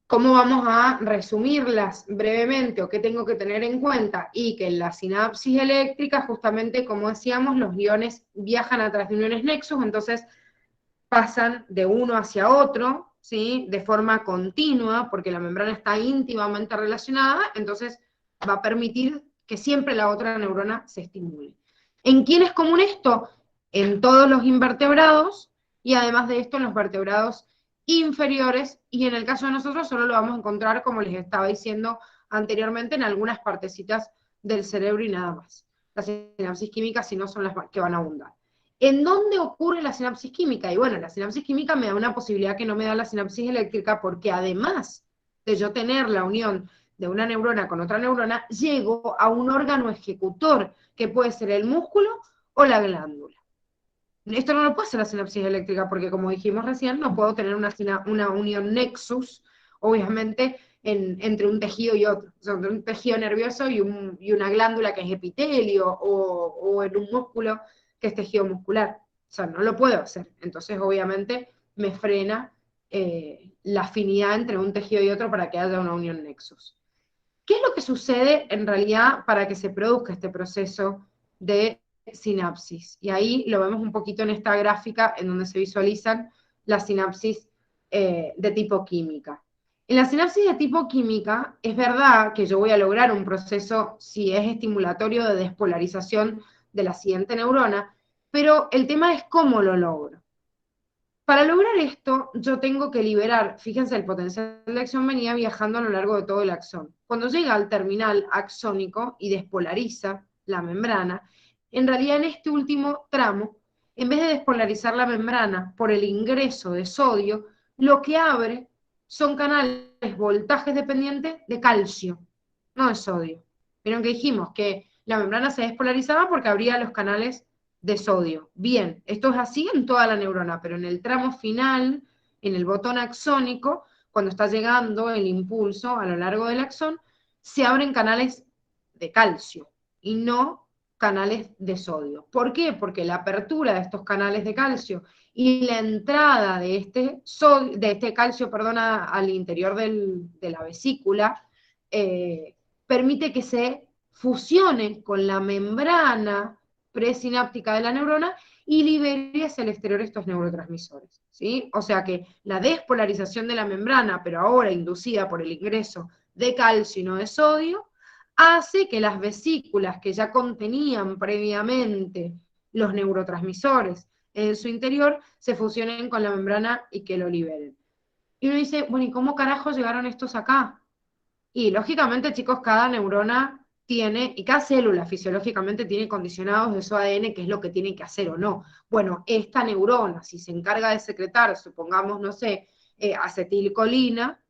¿cómo vamos a resumirlas brevemente o qué tengo que tener en cuenta? Y que en la sinapsis eléctrica, justamente como decíamos, los iones viajan a través de uniones nexus, entonces pasan de uno hacia otro, ¿sí? De forma continua, porque la membrana está íntimamente relacionada, entonces va a permitir que siempre la otra neurona se estimule. ¿En quién es común esto? En todos los invertebrados, y además de esto en los vertebrados inferiores, y en el caso de nosotros solo lo vamos a encontrar, como les estaba diciendo anteriormente, en algunas partecitas del cerebro y nada más. Las sinapsis químicas, si no, son las que van a abundar. ¿En dónde ocurre la sinapsis química? Y bueno, la sinapsis química me da una posibilidad que no me da la sinapsis eléctrica, porque además de yo tener la unión de una neurona con otra neurona, llego a un órgano ejecutor, que puede ser el músculo o la glándula. Esto no lo puede hacer la sinapsis eléctrica, porque como dijimos recién, no puedo tener una unión nexus, obviamente, entre un tejido y otro. O sea, entre un tejido nervioso y una glándula que es epitelio, o en un músculo que es tejido muscular. O sea, no lo puedo hacer. Entonces, obviamente, me frena la afinidad entre un tejido y otro para que haya una unión nexus. ¿Qué es lo que sucede en realidad para que se produzca este proceso de sinapsis? Y ahí lo vemos un poquito en esta gráfica en donde se visualizan las sinapsis de tipo química. En la sinapsis de tipo química es verdad que yo voy a lograr un proceso, si es estimulatorio, de despolarización de la siguiente neurona, pero el tema es cómo lo logro. Para lograr esto, yo tengo que liberar, fíjense, el potencial de acción venía viajando a lo largo de todo el axón. Cuando llega al terminal axónico y despolariza la membrana, en realidad en este último tramo, en vez de despolarizar la membrana por el ingreso de sodio, lo que abre son canales voltajes dependientes de calcio, no de sodio. Vieron que dijimos que la membrana se despolarizaba porque abría los canales de sodio. Bien, esto es así en toda la neurona, pero en el tramo final, en el botón axónico, cuando está llegando el impulso a lo largo del axón, se abren canales de calcio y no canales de sodio. ¿Por qué? Porque la apertura de estos canales de calcio y la entrada de este calcio, al interior de la vesícula, permite que se fusione con la membrana presináptica de la neurona y libere hacia el exterior estos neurotransmisores, ¿sí? O sea que la despolarización de la membrana, pero ahora inducida por el ingreso de calcio y no de sodio, hace que las vesículas que ya contenían previamente los neurotransmisores en su interior se fusionen con la membrana y que lo liberen. Y uno dice, bueno, ¿y cómo carajo llegaron estos acá? Y lógicamente, chicos, cada neurona tiene, y cada célula fisiológicamente tiene condicionados de su ADN qué es lo que tiene que hacer o no. Bueno, esta neurona, si se encarga de secretar, supongamos, no sé, acetilcolina,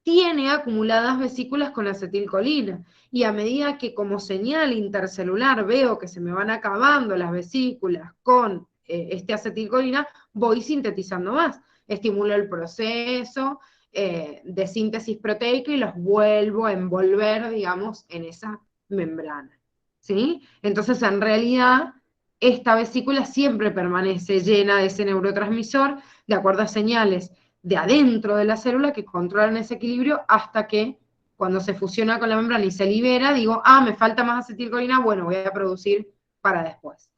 tiene acumuladas vesículas con acetilcolina, y a medida que como señal intercelular veo que se me van acabando las vesículas con este acetilcolina, voy sintetizando más, estimulo el proceso de síntesis proteica y los vuelvo a envolver, digamos, en esa membrana, ¿sí? Entonces, en realidad, esta vesícula siempre permanece llena de ese neurotransmisor, de acuerdo a señales de adentro de la célula que controlan ese equilibrio, hasta que cuando se fusiona con la membrana y se libera, digo, me falta más acetilcolina, bueno, voy a producir para después.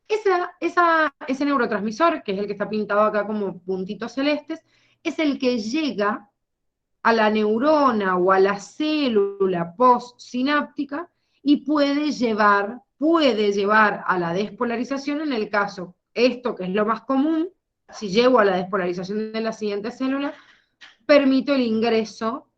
Ese neurotransmisor, que es el que está pintado acá como puntitos celestes, es el que llega a la neurona o a la célula postsináptica y puede llevar a la despolarización en el caso, esto que es lo más común, si llego a la despolarización de la siguiente célula, permito el ingreso,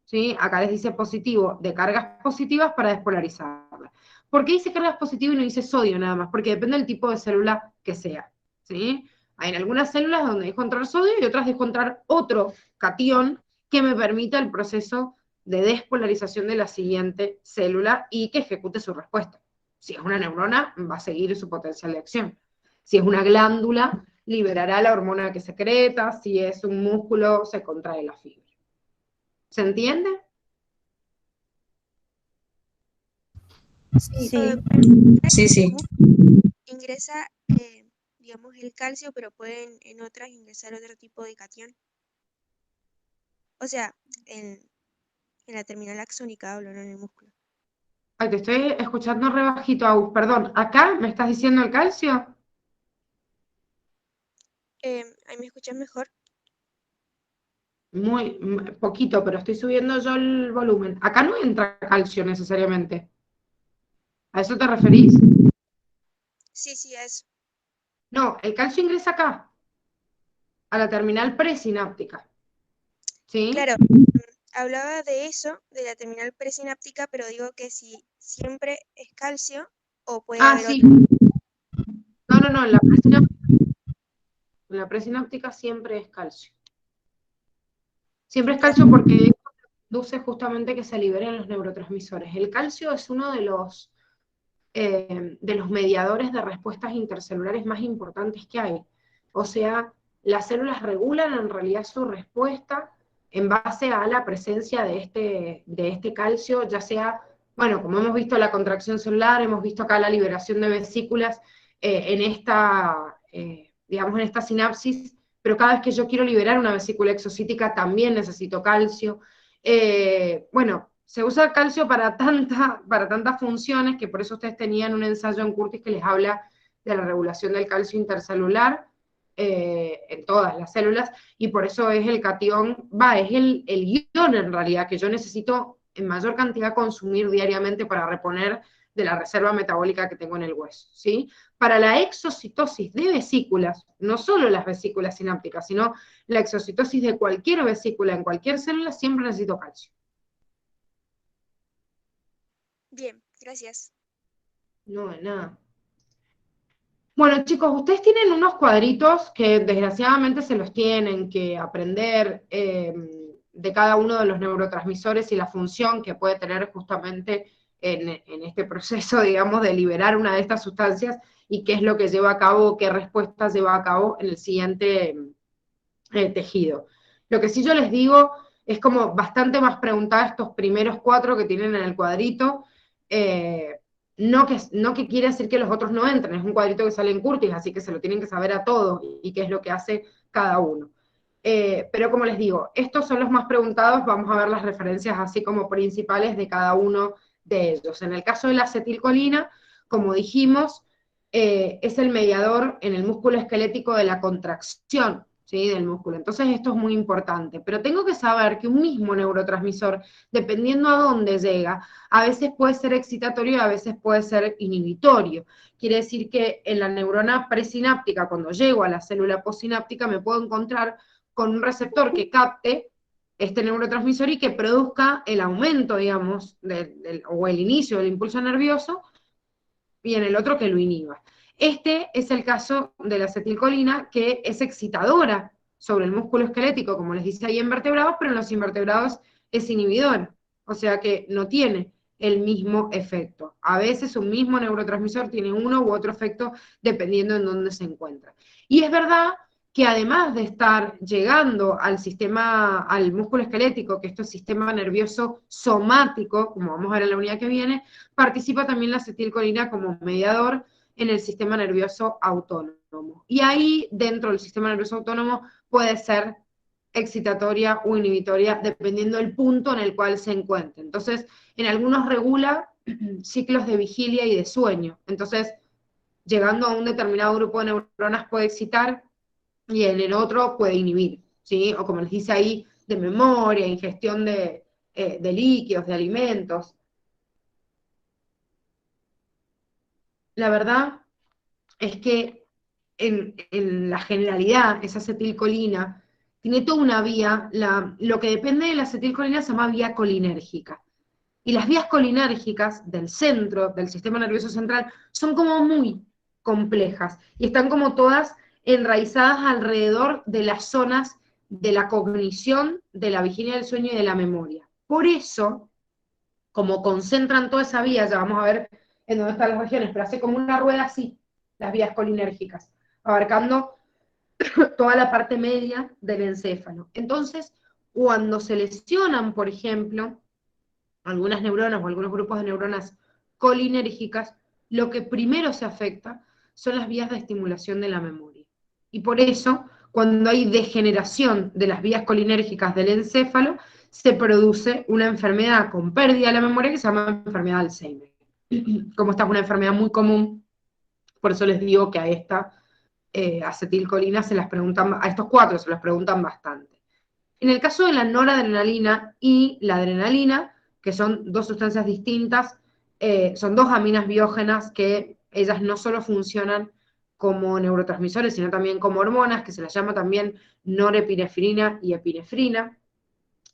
¿sí? Acá les dice positivo, de cargas positivas para despolarizarla. ¿Por qué dice cargas positivas y no dice sodio nada más? Porque depende del tipo de célula que sea, ¿sí? Hay en algunas células donde dejo entrar sodio y otras dejo entrar otro catión que me permita el proceso de despolarización de la siguiente célula y que ejecute su respuesta. Si es una neurona, va a seguir su potencial de acción. Si es una glándula, liberará la hormona que secreta. Si es un músculo, se contrae la fibra. ¿Se entiende? Sí. Sí, sí. Ingresa, digamos, el calcio, pero pueden en otras ingresar otro tipo de catión. O sea, en la terminal axónica hablo, no en el músculo. Ay, te estoy escuchando re bajito, Agus. Perdón, ¿acá me estás diciendo el calcio? ¿Ahí me escuchas mejor? Muy poquito, pero estoy subiendo yo el volumen. Acá no entra calcio necesariamente. ¿A eso te referís? Sí, sí, a eso. No, el calcio ingresa acá, a la terminal presináptica. ¿Sí? Claro, hablaba de eso, de la terminal presináptica, pero digo que si siempre es calcio o puede Ah, haber sí. otro. No, en la presináptica siempre es calcio. Siempre es calcio porque induce justamente que se liberen los neurotransmisores. El calcio es uno de los mediadores de respuestas intercelulares más importantes que hay. O sea, las células regulan en realidad su respuesta en base a la presencia de este calcio, ya sea, bueno, como hemos visto la contracción celular, hemos visto acá la liberación de vesículas digamos, en esta sinapsis, pero cada vez que yo quiero liberar una vesícula exocítica también necesito calcio. Bueno, se usa el calcio para tantas funciones que por eso ustedes tenían un ensayo en Curtis que les habla de la regulación del calcio intercelular en todas las células, y por eso es el catión, es el ion en realidad que yo necesito en mayor cantidad consumir diariamente para reponer de la reserva metabólica que tengo en el hueso, ¿sí? Para la exocitosis de vesículas, no solo las vesículas sinápticas, sino la exocitosis de cualquier vesícula en cualquier célula, siempre necesito calcio. Bien, gracias. No, de nada. Bueno, chicos, ustedes tienen unos cuadritos que desgraciadamente se los tienen que aprender de cada uno de los neurotransmisores y la función que puede tener justamente en este proceso, digamos, de liberar una de estas sustancias y qué es lo que lleva a cabo, qué respuestas lleva a cabo en el siguiente tejido. Lo que sí yo les digo es como bastante más preguntar estos primeros 4 que tienen en el cuadrito, no que quiere decir que los otros no entren, es un cuadrito que sale en Curtis, así que se lo tienen que saber a todos y qué es lo que hace cada uno. Pero como les digo, estos son los más preguntados, vamos a ver las referencias así como principales de cada uno de ellos. En el caso de la acetilcolina, como dijimos, es el mediador en el músculo esquelético de la contracción, ¿sí? Del músculo. Entonces esto es muy importante, pero tengo que saber que un mismo neurotransmisor, dependiendo a dónde llega, a veces puede ser excitatorio y a veces puede ser inhibitorio. Quiere decir que en la neurona presináptica, cuando llego a la célula postsináptica, me puedo encontrar con un receptor que capte este neurotransmisor y que produzca el aumento, digamos, o el inicio del impulso nervioso, y en el otro que lo inhiba. Este es el caso de la acetilcolina, que es excitadora sobre el músculo esquelético, como les dice ahí en vertebrados, pero en los invertebrados es inhibidor, o sea que no tiene el mismo efecto. A veces un mismo neurotransmisor tiene uno u otro efecto dependiendo en dónde se encuentra. Y es verdad que además de estar llegando al sistema, al músculo esquelético, que esto es sistema nervioso somático, como vamos a ver en la unidad que viene, participa también la acetilcolina como mediador en el sistema nervioso autónomo. Y ahí, dentro del sistema nervioso autónomo, puede ser excitatoria o inhibitoria, dependiendo del punto en el cual se encuentre. Entonces, en algunos regula ciclos de vigilia y de sueño. Entonces, llegando a un determinado grupo de neuronas puede excitar y en el otro puede inhibir, ¿sí? O como les dice ahí, de memoria, ingestión de líquidos, de alimentos. La verdad es que en la generalidad, esa acetilcolina tiene toda una vía, lo que depende de la acetilcolina se llama vía colinérgica. Y las vías colinérgicas del centro, del sistema nervioso central, son como muy complejas y están como todas enraizadas alrededor de las zonas de la cognición, de la vigilia del sueño y de la memoria. Por eso, como concentran toda esa vía, ya vamos a ver en dónde están las regiones, pero hace como una rueda así, las vías colinérgicas, abarcando toda la parte media del encéfalo. Entonces, cuando se lesionan, por ejemplo, algunas neuronas o algunos grupos de neuronas colinérgicas, lo que primero se afecta son las vías de estimulación de la memoria. Y por eso, cuando hay degeneración de las vías colinérgicas del encéfalo, se produce una enfermedad con pérdida de la memoria que se llama enfermedad de Alzheimer. Como esta es una enfermedad muy común, por eso les digo que a esta acetilcolina se las preguntan, a estos 4 se las preguntan bastante. En el caso de la noradrenalina y la adrenalina, que son 2 sustancias distintas, son 2 aminas biógenas que ellas no solo funcionan como neurotransmisores, sino también como hormonas, que se las llama también norepinefrina y epinefrina.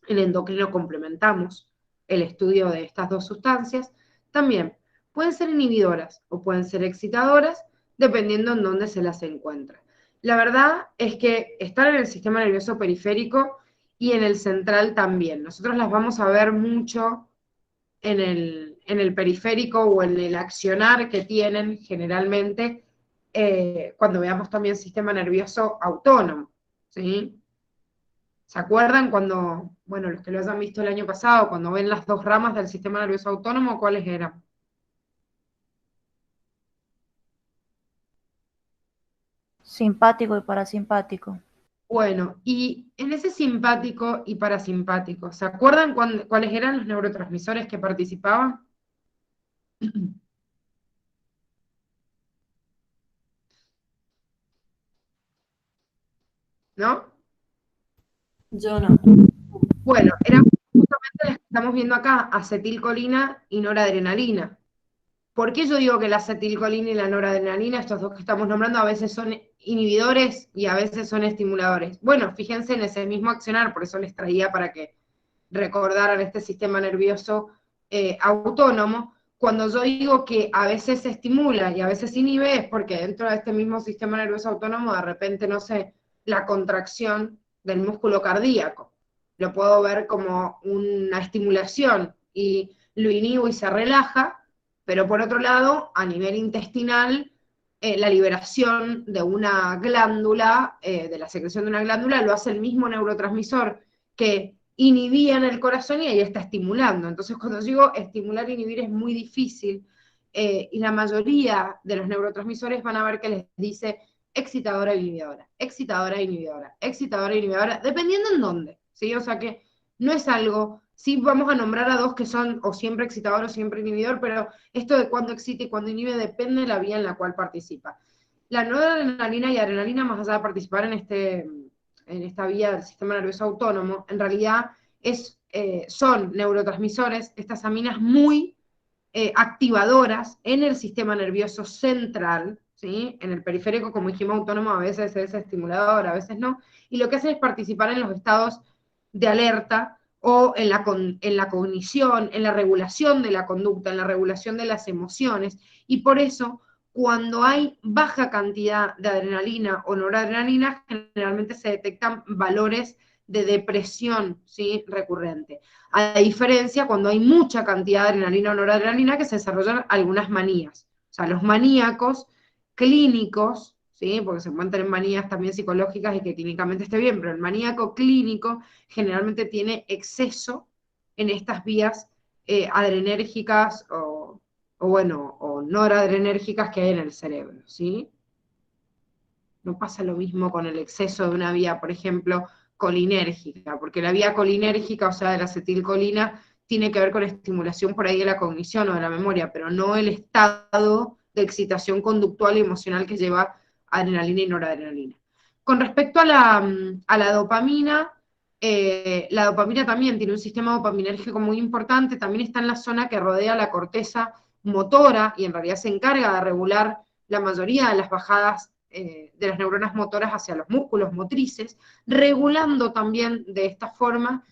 En endocrino complementamos el estudio de estas 2 sustancias. También pueden ser inhibidoras o pueden ser excitadoras, dependiendo en dónde se las encuentra. La verdad es que están en el sistema nervioso periférico y en el central también. Nosotros las vamos a ver mucho en el periférico o en el accionar que tienen generalmente cuando veamos también sistema nervioso autónomo, ¿sí? ¿Se acuerdan cuando, bueno, los que lo hayan visto el año pasado, cuando ven las 2 ramas del sistema nervioso autónomo, cuáles eran? Simpático y parasimpático. Bueno, y en ese simpático y parasimpático, ¿se acuerdan cuáles eran los neurotransmisores que participaban? ¿No? Yo no. Bueno, eran justamente las que estamos viendo acá, acetilcolina y noradrenalina. ¿Por qué yo digo que la acetilcolina y la noradrenalina, estos 2 que estamos nombrando, a veces son inhibidores y a veces son estimuladores? Bueno, fíjense en ese mismo accionar, por eso les traía para que recordaran este sistema nervioso autónomo. Cuando yo digo que a veces se estimula y a veces inhibe, es porque dentro de este mismo sistema nervioso autónomo, de repente, no sé, la contracción del músculo cardíaco. Lo puedo ver como una estimulación y lo inhibo y se relaja, pero por otro lado, a nivel intestinal, la liberación de una glándula, de la secreción de una glándula, lo hace el mismo neurotransmisor que inhibía en el corazón y ahí está estimulando. Entonces, cuando digo estimular e inhibir es muy difícil, y la mayoría de los neurotransmisores van a ver que les dice excitadora e inhibidora, excitadora e inhibidora, excitadora e inhibidora, dependiendo en dónde, ¿sí? O sea que no es algo, sí vamos a nombrar a 2 que son o siempre excitador o siempre inhibidor, pero esto de cuándo excita y cuándo inhibe depende de la vía en la cual participa. La noradrenalina y adrenalina, más allá de participar en esta vía del sistema nervioso autónomo, en realidad son neurotransmisores, estas aminas muy activadoras en el sistema nervioso central, ¿sí? En el periférico, como dijimos, autónomo a veces es estimulador, a veces no, y lo que hacen es participar en los estados de alerta o en la cognición, en la regulación de la conducta, en la regulación de las emociones, y por eso cuando hay baja cantidad de adrenalina o noradrenalina, generalmente se detectan valores de depresión, ¿sí? Recurrente. A diferencia cuando hay mucha cantidad de adrenalina o noradrenalina, que se desarrollan algunas manías. O sea, los maníacos clínicos, ¿sí? Porque se encuentran en manías también psicológicas y que clínicamente esté bien, pero el maníaco clínico generalmente tiene exceso en estas vías adrenérgicas o noradrenérgicas que hay en el cerebro, ¿sí? No pasa lo mismo con el exceso de una vía, por ejemplo, colinérgica, porque la vía colinérgica, o sea, de la acetilcolina, tiene que ver con estimulación por ahí de la cognición o de la memoria, pero no el estado de excitación conductual y emocional que lleva adrenalina y noradrenalina. Con respecto a la dopamina también tiene un sistema dopaminérgico muy importante, también está en la zona que rodea la corteza motora, y en realidad se encarga de regular la mayoría de las bajadas de las neuronas motoras hacia los músculos motrices, regulando también de esta forma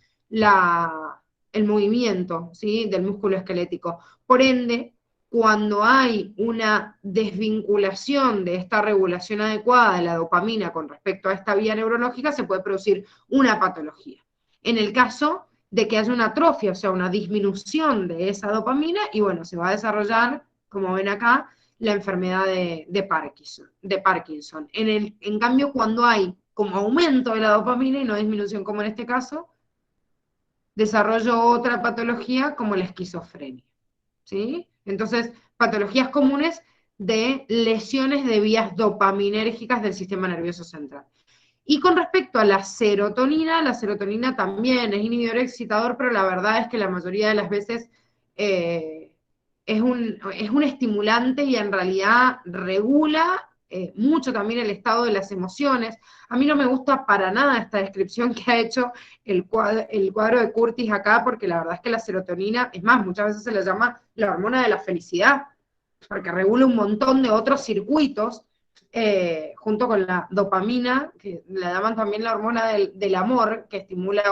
el movimiento, ¿sí?, del músculo esquelético. Por ende, cuando hay una desvinculación de esta regulación adecuada de la dopamina con respecto a esta vía neurológica, se puede producir una patología. En el caso de que haya una atrofia, o sea, una disminución de esa dopamina, y bueno, se va a desarrollar, como ven acá, la enfermedad de Parkinson. En cambio, cuando hay como aumento de la dopamina y no disminución como en este caso, desarrollo otra patología como la esquizofrenia, ¿sí? Entonces, patologías comunes de lesiones de vías dopaminérgicas del sistema nervioso central. Y con respecto a la serotonina también es inhibidor excitador, pero la verdad es que la mayoría de las veces es un estimulante y en realidad regula mucho también el estado de las emociones. A mí no me gusta para nada esta descripción que ha hecho el cuadro de Curtis acá, porque la verdad es que la serotonina, es más, muchas veces se la llama la hormona de la felicidad, porque regula un montón de otros circuitos, junto con la dopamina, que le llaman también la hormona del amor, que estimula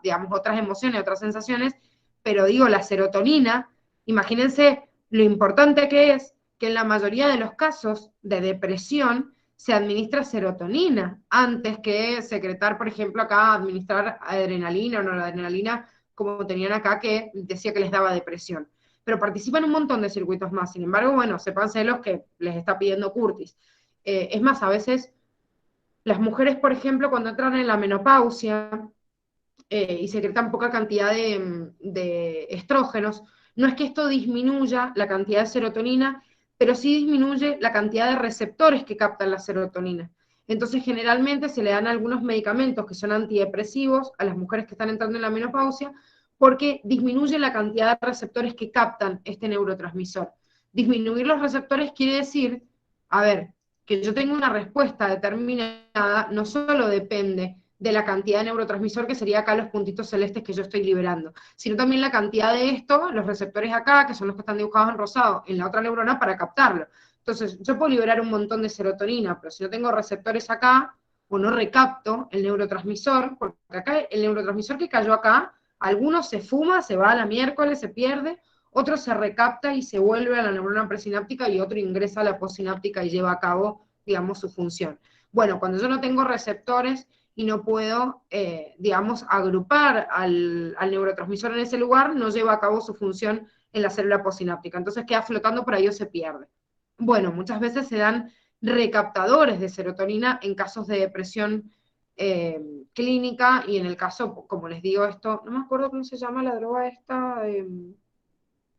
digamos, otras emociones, otras sensaciones, pero digo, la serotonina, imagínense lo importante que es que en la mayoría de los casos de depresión se administra serotonina antes que secretar, por ejemplo, acá administrar adrenalina o noradrenalina, como tenían acá, que decía que les daba depresión. Pero participan un montón de circuitos más. Sin embargo, bueno, sépanse los que les está pidiendo Curtis. Es más, a veces las mujeres, por ejemplo, cuando entran en la menopausia y secretan poca cantidad de estrógenos, no es que esto disminuya la cantidad de serotonina, pero sí disminuye la cantidad de receptores que captan la serotonina. Entonces, generalmente se le dan algunos medicamentos que son antidepresivos a las mujeres que están entrando en la menopausia, porque disminuye la cantidad de receptores que captan este neurotransmisor. Disminuir los receptores quiere decir, a ver, que yo tengo una respuesta determinada, no solo depende de la cantidad de neurotransmisor, que sería acá los puntitos celestes que yo estoy liberando, sino también la cantidad de esto, los receptores acá, que son los que están dibujados en rosado, en la otra neurona para captarlo. Entonces, yo puedo liberar un montón de serotonina, pero si no tengo receptores acá, o no recapto el neurotransmisor, porque acá el neurotransmisor que cayó acá, algunos se fuma, se va a la miércoles, se pierde, otro se recapta y se vuelve a la neurona presináptica y otro ingresa a la postsináptica y lleva a cabo, digamos, su función. Bueno, cuando yo no tengo receptores y no puedo, digamos, agrupar al neurotransmisor en ese lugar, no lleva a cabo su función en la célula postsináptica. Entonces queda flotando por ahí o se pierde. Bueno, muchas veces se dan recaptadores de serotonina en casos de depresión clínica, y en el caso, como les digo, esto, no me acuerdo cómo se llama la droga esta,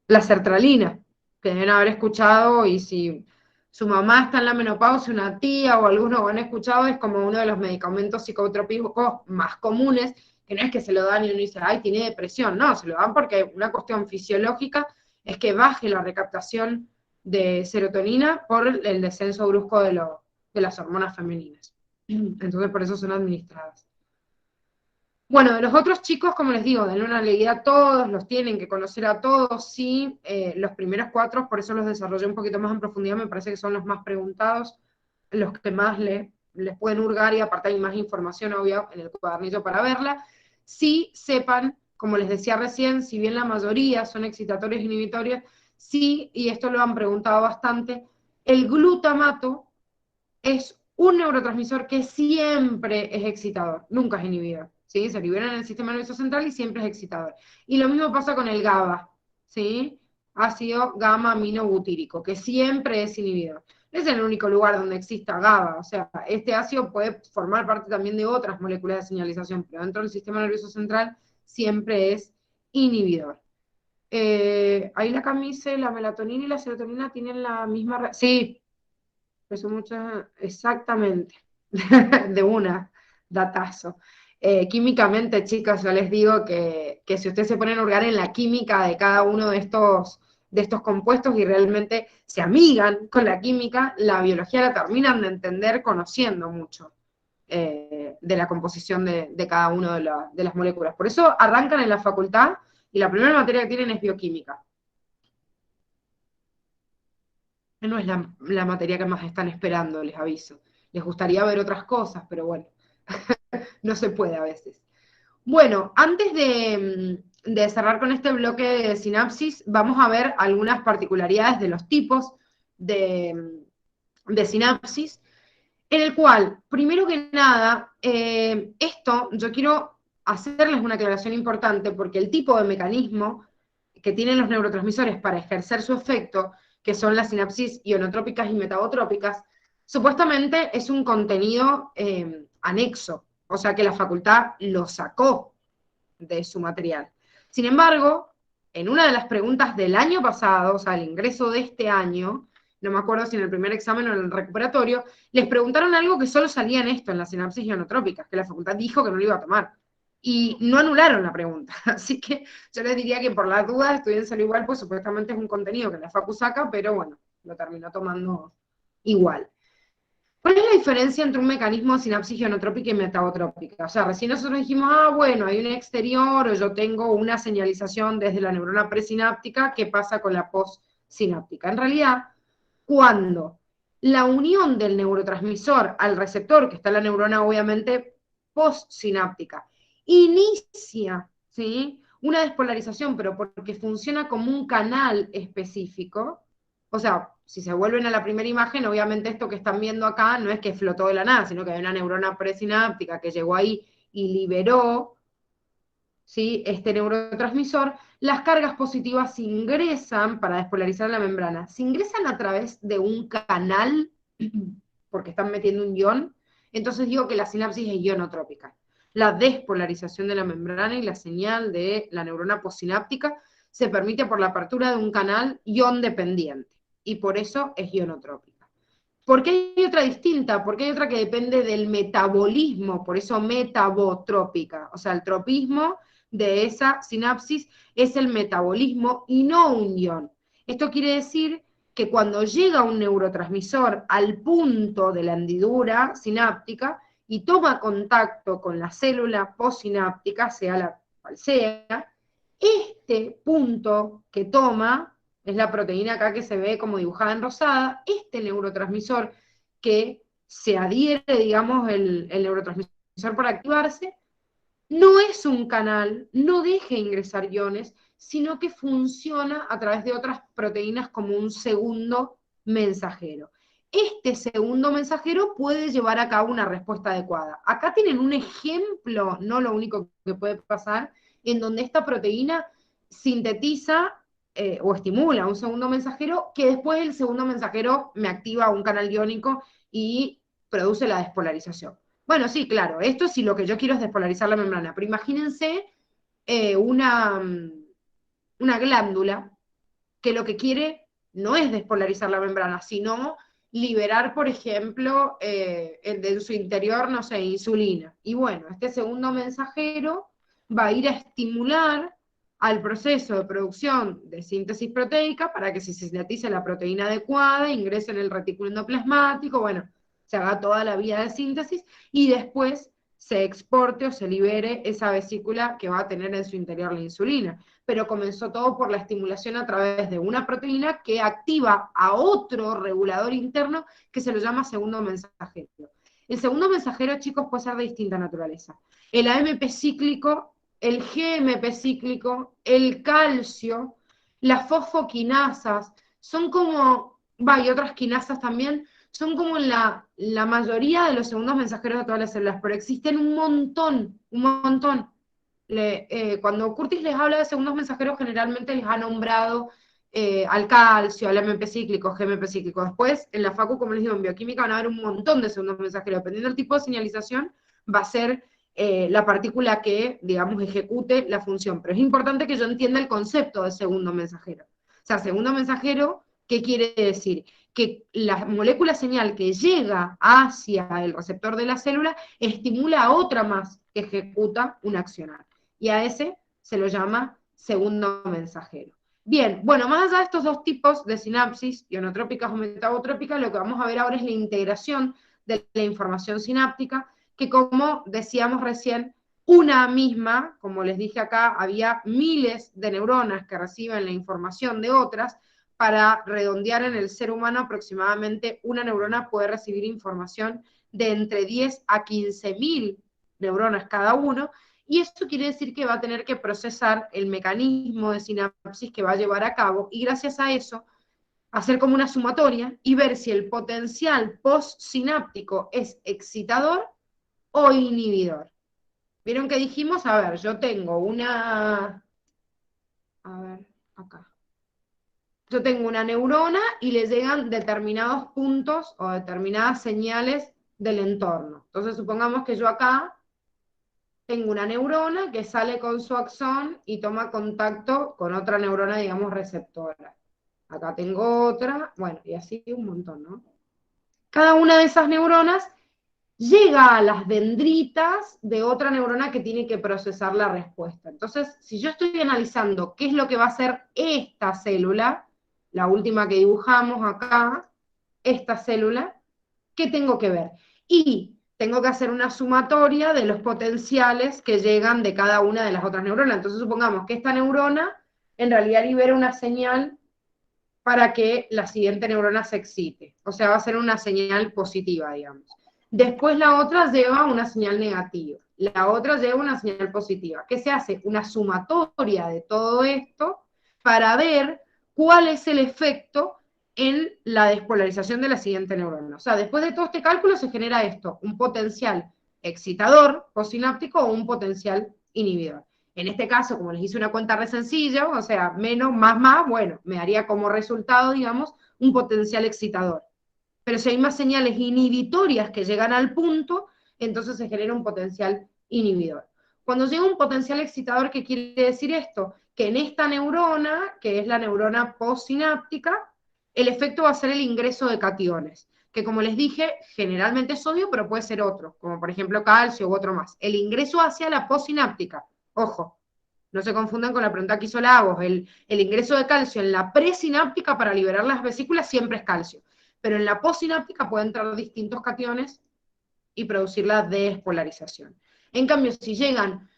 la sertralina, que deben haber escuchado, y si su mamá está en la menopausia, una tía o alguno han escuchado, es como uno de los medicamentos psicotrópicos más comunes, que no es que se lo dan y uno dice, ay, tiene depresión, no, se lo dan porque una cuestión fisiológica es que baje la recaptación de serotonina por el descenso brusco de las hormonas femeninas. Entonces por eso son administradas. Bueno, de los otros chicos, como les digo, denle una leída a todos, los tienen que conocer a todos, sí, los primeros 4, por eso los desarrollé un poquito más en profundidad, me parece que son los más preguntados, los que más les pueden hurgar, y aparte hay más información, obvio, en el cuadernillo para verla. Sí, sepan, como les decía recién, si bien la mayoría son excitatorios e inhibitorios, sí, y esto lo han preguntado bastante, el glutamato es un neurotransmisor que siempre es excitador, nunca es inhibidor, ¿sí? Se libera en el sistema nervioso central y siempre es excitador. Y lo mismo pasa con el GABA, ¿sí? Ácido gamma-aminobutírico, que siempre es inhibidor. No es el único lugar donde exista GABA, o sea, este ácido puede formar parte también de otras moléculas de señalización, pero dentro del sistema nervioso central siempre es inhibidor. Ahí la camisa, la melatonina y la serotonina tienen la misma... Sí, eso muchas, exactamente, de una, datazo. Químicamente, chicas, yo les digo que si ustedes se ponen a hurgar en la química de cada uno de estos compuestos y realmente se amigan con la química, la biología la terminan de entender conociendo mucho de la composición de cada una de las moléculas. Por eso arrancan en la facultad y la primera materia que tienen es bioquímica. No es la materia que más están esperando, les aviso. Les gustaría ver otras cosas, pero bueno, no se puede a veces. Bueno, antes de de cerrar con este bloque de sinapsis, vamos a ver algunas particularidades de los tipos de sinapsis, en el cual, primero que nada, esto yo quiero hacerles una aclaración importante, porque el tipo de mecanismo que tienen los neurotransmisores para ejercer su efecto, que son las sinapsis ionotrópicas y metabotrópicas, supuestamente es un contenido anexo, o sea que la facultad lo sacó de su material. Sin embargo, en una de las preguntas del año pasado, o sea, el ingreso de este año, no me acuerdo si en el primer examen o en el recuperatorio, les preguntaron algo que solo salía en esto, en las sinapsis ionotrópicas, que la facultad dijo que no lo iba a tomar. Y no anularon la pregunta. Así que yo les diría que por las dudas estudiénselo igual, pues supuestamente es un contenido que la facu saca, pero bueno, lo terminó tomando igual. ¿Cuál es la diferencia entre un mecanismo de sinapsis ionotrópica y metabotrópica? O sea, recién nosotros dijimos, bueno, hay un exterior o yo tengo una señalización desde la neurona presináptica, ¿qué pasa con la postsináptica? En realidad, cuando la unión del neurotransmisor al receptor, que está en la neurona obviamente postsináptica, inicia, ¿sí?, una despolarización, pero porque funciona como un canal específico, o sea, si se vuelven a la primera imagen, obviamente esto que están viendo acá no es que flotó de la nada, sino que hay una neurona presináptica que llegó ahí y liberó, ¿sí?, este neurotransmisor. Las cargas positivas ingresan para despolarizar la membrana. Se ingresan a través de un canal, porque están metiendo un ion, entonces digo que la sinapsis es ionotrópica. La despolarización de la membrana y la señal de la neurona postsináptica se permite por la apertura de un canal ion dependiente, y por eso es ionotrópica. ¿Por qué hay otra distinta? Porque hay otra que depende del metabolismo, por eso metabotrópica, o sea, el tropismo de esa sinapsis es el metabolismo y no un ion. Esto quiere decir que cuando llega un neurotransmisor al punto de la hendidura sináptica y toma contacto con la célula postsináptica, sea la cual sea, este punto que toma, es la proteína acá que se ve como dibujada en rosada, este neurotransmisor que se adhiere, digamos, el neurotransmisor para activarse, no es un canal, no deja ingresar iones, sino que funciona a través de otras proteínas como un segundo mensajero. Este segundo mensajero puede llevar a cabo una respuesta adecuada. Acá tienen un ejemplo, no lo único que puede pasar, en donde esta proteína sintetiza o estimula un segundo mensajero, que después el segundo mensajero me activa un canal iónico y produce la despolarización. Bueno, sí, claro, esto si lo que yo quiero es despolarizar la membrana, pero imagínense una glándula que lo que quiere no es despolarizar la membrana, sino liberar, por ejemplo, de su interior, no sé, insulina. Y bueno, este segundo mensajero va a ir a estimular al proceso de producción de síntesis proteica para que se sintetice la proteína adecuada, ingrese en el retículo endoplasmático, bueno, se haga toda la vía de síntesis y después se exporte o se libere esa vesícula que va a tener en su interior la insulina. Pero comenzó todo por la estimulación a través de una proteína que activa a otro regulador interno que se lo llama segundo mensajero. El segundo mensajero, chicos, puede ser de distinta naturaleza. El AMP cíclico, el GMP cíclico, el calcio, las fosfoquinasas, son como, y otras quinasas también, son como la mayoría de los segundos mensajeros de todas las células, pero existen un montón, un montón. Cuando Curtis les habla de segundos mensajeros, generalmente les ha nombrado al calcio, al MP cíclico, GMP cíclico. Después, en la facu, como les digo, en bioquímica van a haber un montón de segundos mensajeros. Dependiendo del tipo de señalización, va a ser la partícula que, digamos, ejecute la función. Pero es importante que yo entienda el concepto de segundo mensajero. O sea, segundo mensajero, ¿qué quiere decir? Que la molécula señal que llega hacia el receptor de la célula estimula a otra más que ejecuta un accionar. Y a ese se lo llama segundo mensajero. Bien, bueno, más allá de estos dos tipos de sinapsis, ionotrópicas o metabotrópicas, lo que vamos a ver ahora es la integración de la información sináptica, que como decíamos recién, una misma, como les dije acá, había miles de neuronas que reciben la información de otras. Para redondear, en el ser humano aproximadamente una neurona puede recibir información de entre 10 a 15.000 neuronas cada uno, y eso quiere decir que va a tener que procesar el mecanismo de sinapsis que va a llevar a cabo, y gracias a eso, hacer como una sumatoria y ver si el potencial postsináptico es excitador o inhibidor. ¿Vieron que dijimos? A ver, yo tengo una... A ver, acá. Yo tengo una neurona y le llegan determinados puntos o determinadas señales del entorno. Entonces supongamos que yo acá tengo una neurona que sale con su axón y toma contacto con otra neurona, digamos, receptora. Acá tengo otra, bueno, y así un montón, ¿no? Cada una de esas neuronas llega a las dendritas de otra neurona que tiene que procesar la respuesta. Entonces, si yo estoy analizando qué es lo que va a hacer esta célula, la última que dibujamos acá, esta célula, ¿qué tengo que ver? Y tengo que hacer una sumatoria de los potenciales que llegan de cada una de las otras neuronas. Entonces, supongamos que esta neurona en realidad libera una señal para que la siguiente neurona se excite. O sea, va a ser una señal positiva, digamos. Después la otra lleva una señal negativa. La otra lleva una señal positiva. ¿Qué se hace? Una sumatoria de todo esto para ver cuál es el efecto en la despolarización de la siguiente neurona. O sea, después de todo este cálculo se genera esto, un potencial excitador postsináptico o un potencial inhibidor. En este caso, como les hice una cuenta re sencilla, o sea, menos, más, bueno, me daría como resultado, digamos, un potencial excitador. Pero si hay más señales inhibitorias que llegan al punto, entonces se genera un potencial inhibidor. Cuando llega un potencial excitador, ¿qué quiere decir esto? Que en esta neurona, que es la neurona postsináptica, el efecto va a ser el ingreso de cationes, que como les dije, generalmente es sodio, pero puede ser otro, como por ejemplo calcio u otro más. El ingreso hacia la postsináptica. Ojo, no se confundan con la pregunta que hizo Lagos. El ingreso de calcio en la presináptica para liberar las vesículas siempre es calcio. Pero en la postsináptica pueden entrar distintos cationes y producir la despolarización. En cambio, si llegan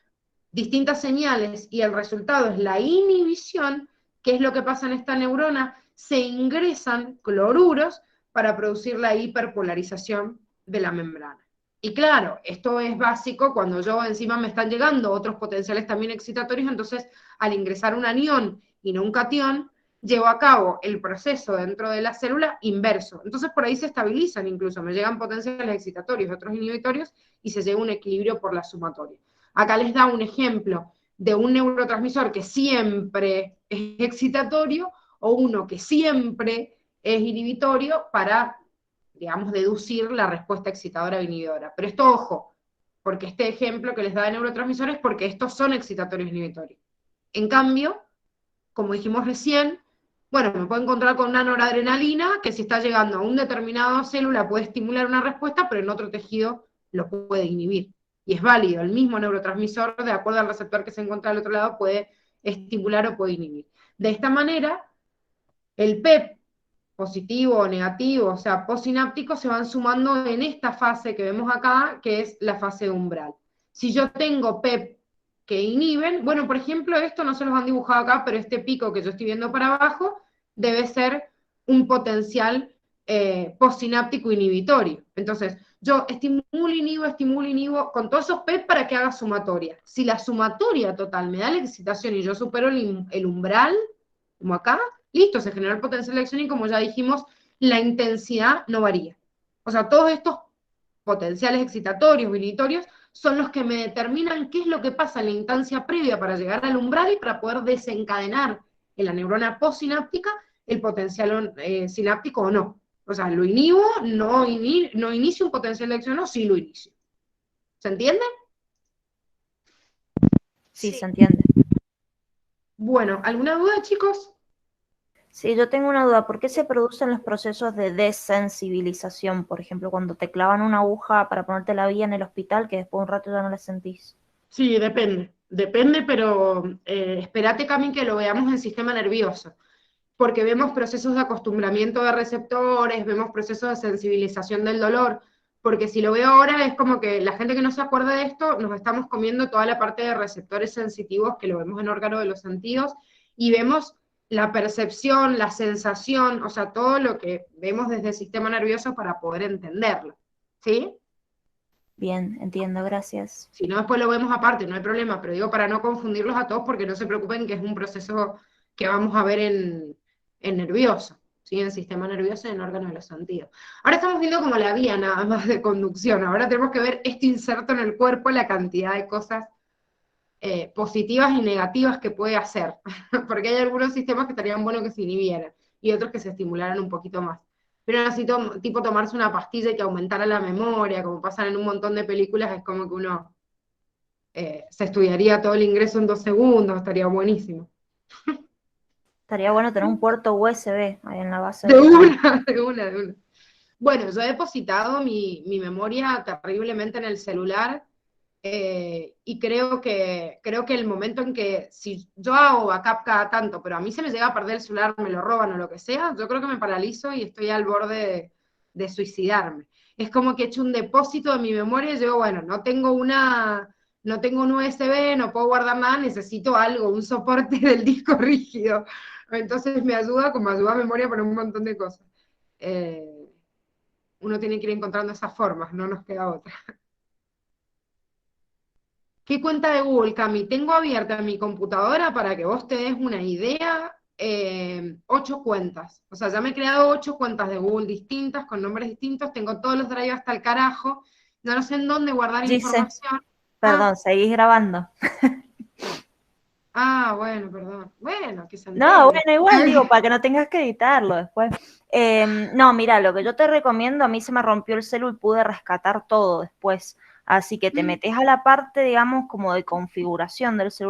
distintas señales y el resultado es la inhibición, ¿qué es lo que pasa en esta neurona? Se ingresan cloruros para producir la hiperpolarización de la membrana. Y claro, esto es básico cuando yo encima me están llegando otros potenciales también excitatorios, entonces al ingresar un anión y no un catión, llevo a cabo el proceso dentro de la célula inverso. Entonces por ahí se estabilizan incluso, me llegan potenciales excitatorios, otros inhibitorios, y se llega a un equilibrio por la sumatoria. Acá les da un ejemplo de un neurotransmisor que siempre es excitatorio o uno que siempre es inhibitorio para, digamos, deducir la respuesta excitadora o inhibidora. Pero esto, ojo, porque este ejemplo que les da de neurotransmisores, porque estos son excitatorios inhibitorios. En cambio, como dijimos recién, bueno, me puedo encontrar con una noradrenalina que si está llegando a un determinado célula puede estimular una respuesta, pero en otro tejido lo puede inhibir. Y es válido, el mismo neurotransmisor, de acuerdo al receptor que se encuentra al otro lado, puede estimular o puede inhibir. De esta manera, el PEP, positivo o negativo, o sea, postsináptico, se van sumando en esta fase que vemos acá, que es la fase umbral. Si yo tengo PEP que inhiben, bueno, por ejemplo, esto no se los han dibujado acá, pero este pico que yo estoy viendo para abajo debe ser un potencial postsináptico inhibitorio. Entonces, yo estimulo, inhibo, con todos esos PEP para que haga sumatoria. Si la sumatoria total me da la excitación y yo supero el umbral, como acá, listo, se generó el potencial de acción y como ya dijimos, la intensidad no varía. O sea, todos estos potenciales excitatorios, inhibitorios, son los que me determinan qué es lo que pasa en la instancia previa para llegar al umbral y para poder desencadenar en la neurona postsináptica el potencial sináptico o no. O sea, lo inhibo, no inicio un potencial de acción o sí lo inicio. ¿Se entiende? Sí, se entiende. Bueno, ¿alguna duda, chicos? Sí, yo tengo una duda. ¿Por qué se producen los procesos de desensibilización? Por ejemplo, cuando te clavan una aguja para ponerte la vía en el hospital, que después de un rato ya no la sentís. Sí, depende, pero espérate, Cami, que lo veamos en sistema nervioso, porque vemos procesos de acostumbramiento de receptores, vemos procesos de sensibilización del dolor, porque si lo veo ahora es como que la gente que no se acuerda de esto, nos estamos comiendo toda la parte de receptores sensitivos que lo vemos en órgano de los sentidos, y vemos la percepción, la sensación, o sea, todo lo que vemos desde el sistema nervioso para poder entenderlo, ¿sí? Bien, entiendo, gracias. Si no, después lo vemos aparte, no hay problema, pero digo para no confundirlos a todos, porque no se preocupen que es un proceso que vamos a ver en nervioso, ¿sí? En sistema nervioso y en órganos de los sentidos. Ahora estamos viendo como la vía nada más de conducción, ahora tenemos que ver este inserto en el cuerpo, la cantidad de cosas positivas y negativas que puede hacer, porque hay algunos sistemas que estarían buenos que se inhibieran, y otros que se estimularan un poquito más. Pero así tipo tomarse una pastilla y que aumentara la memoria, como pasan en un montón de películas, es como que uno se estudiaría todo el ingreso en 2 segundos, estaría buenísimo. Estaría bueno tener un puerto USB ahí en la base De del cráneo. una, de una, de una. Bueno, yo he depositado mi memoria terriblemente en el celular, y creo que el momento en que, si yo hago backup cada tanto, pero a mí se me llega a perder el celular, me lo roban o lo que sea, yo creo que me paralizo y estoy al borde de suicidarme. Es como que he hecho un depósito de mi memoria y digo, bueno, no tengo un USB, no puedo guardar nada, necesito algo, un soporte del disco rígido. Entonces me ayuda, como ayuda a memoria para un montón de cosas. Uno tiene que ir encontrando esas formas, no nos queda otra. ¿Qué cuenta de Google, Cami? Tengo abierta en mi computadora para que vos te des una idea, 8 cuentas. O sea, ya me he creado 8 cuentas de Google distintas, con nombres distintos, tengo todos los drives hasta el carajo, no sé en dónde guardar Gise, información. perdón, seguís grabando. Bueno, perdón. Bueno, que se No, entere. bueno, igual digo, para que no tengas que editarlo después. No, mira, lo que yo te recomiendo, a mí se me rompió el celu y pude rescatar todo después. Así que te metes a la parte, digamos, como de configuración del celular.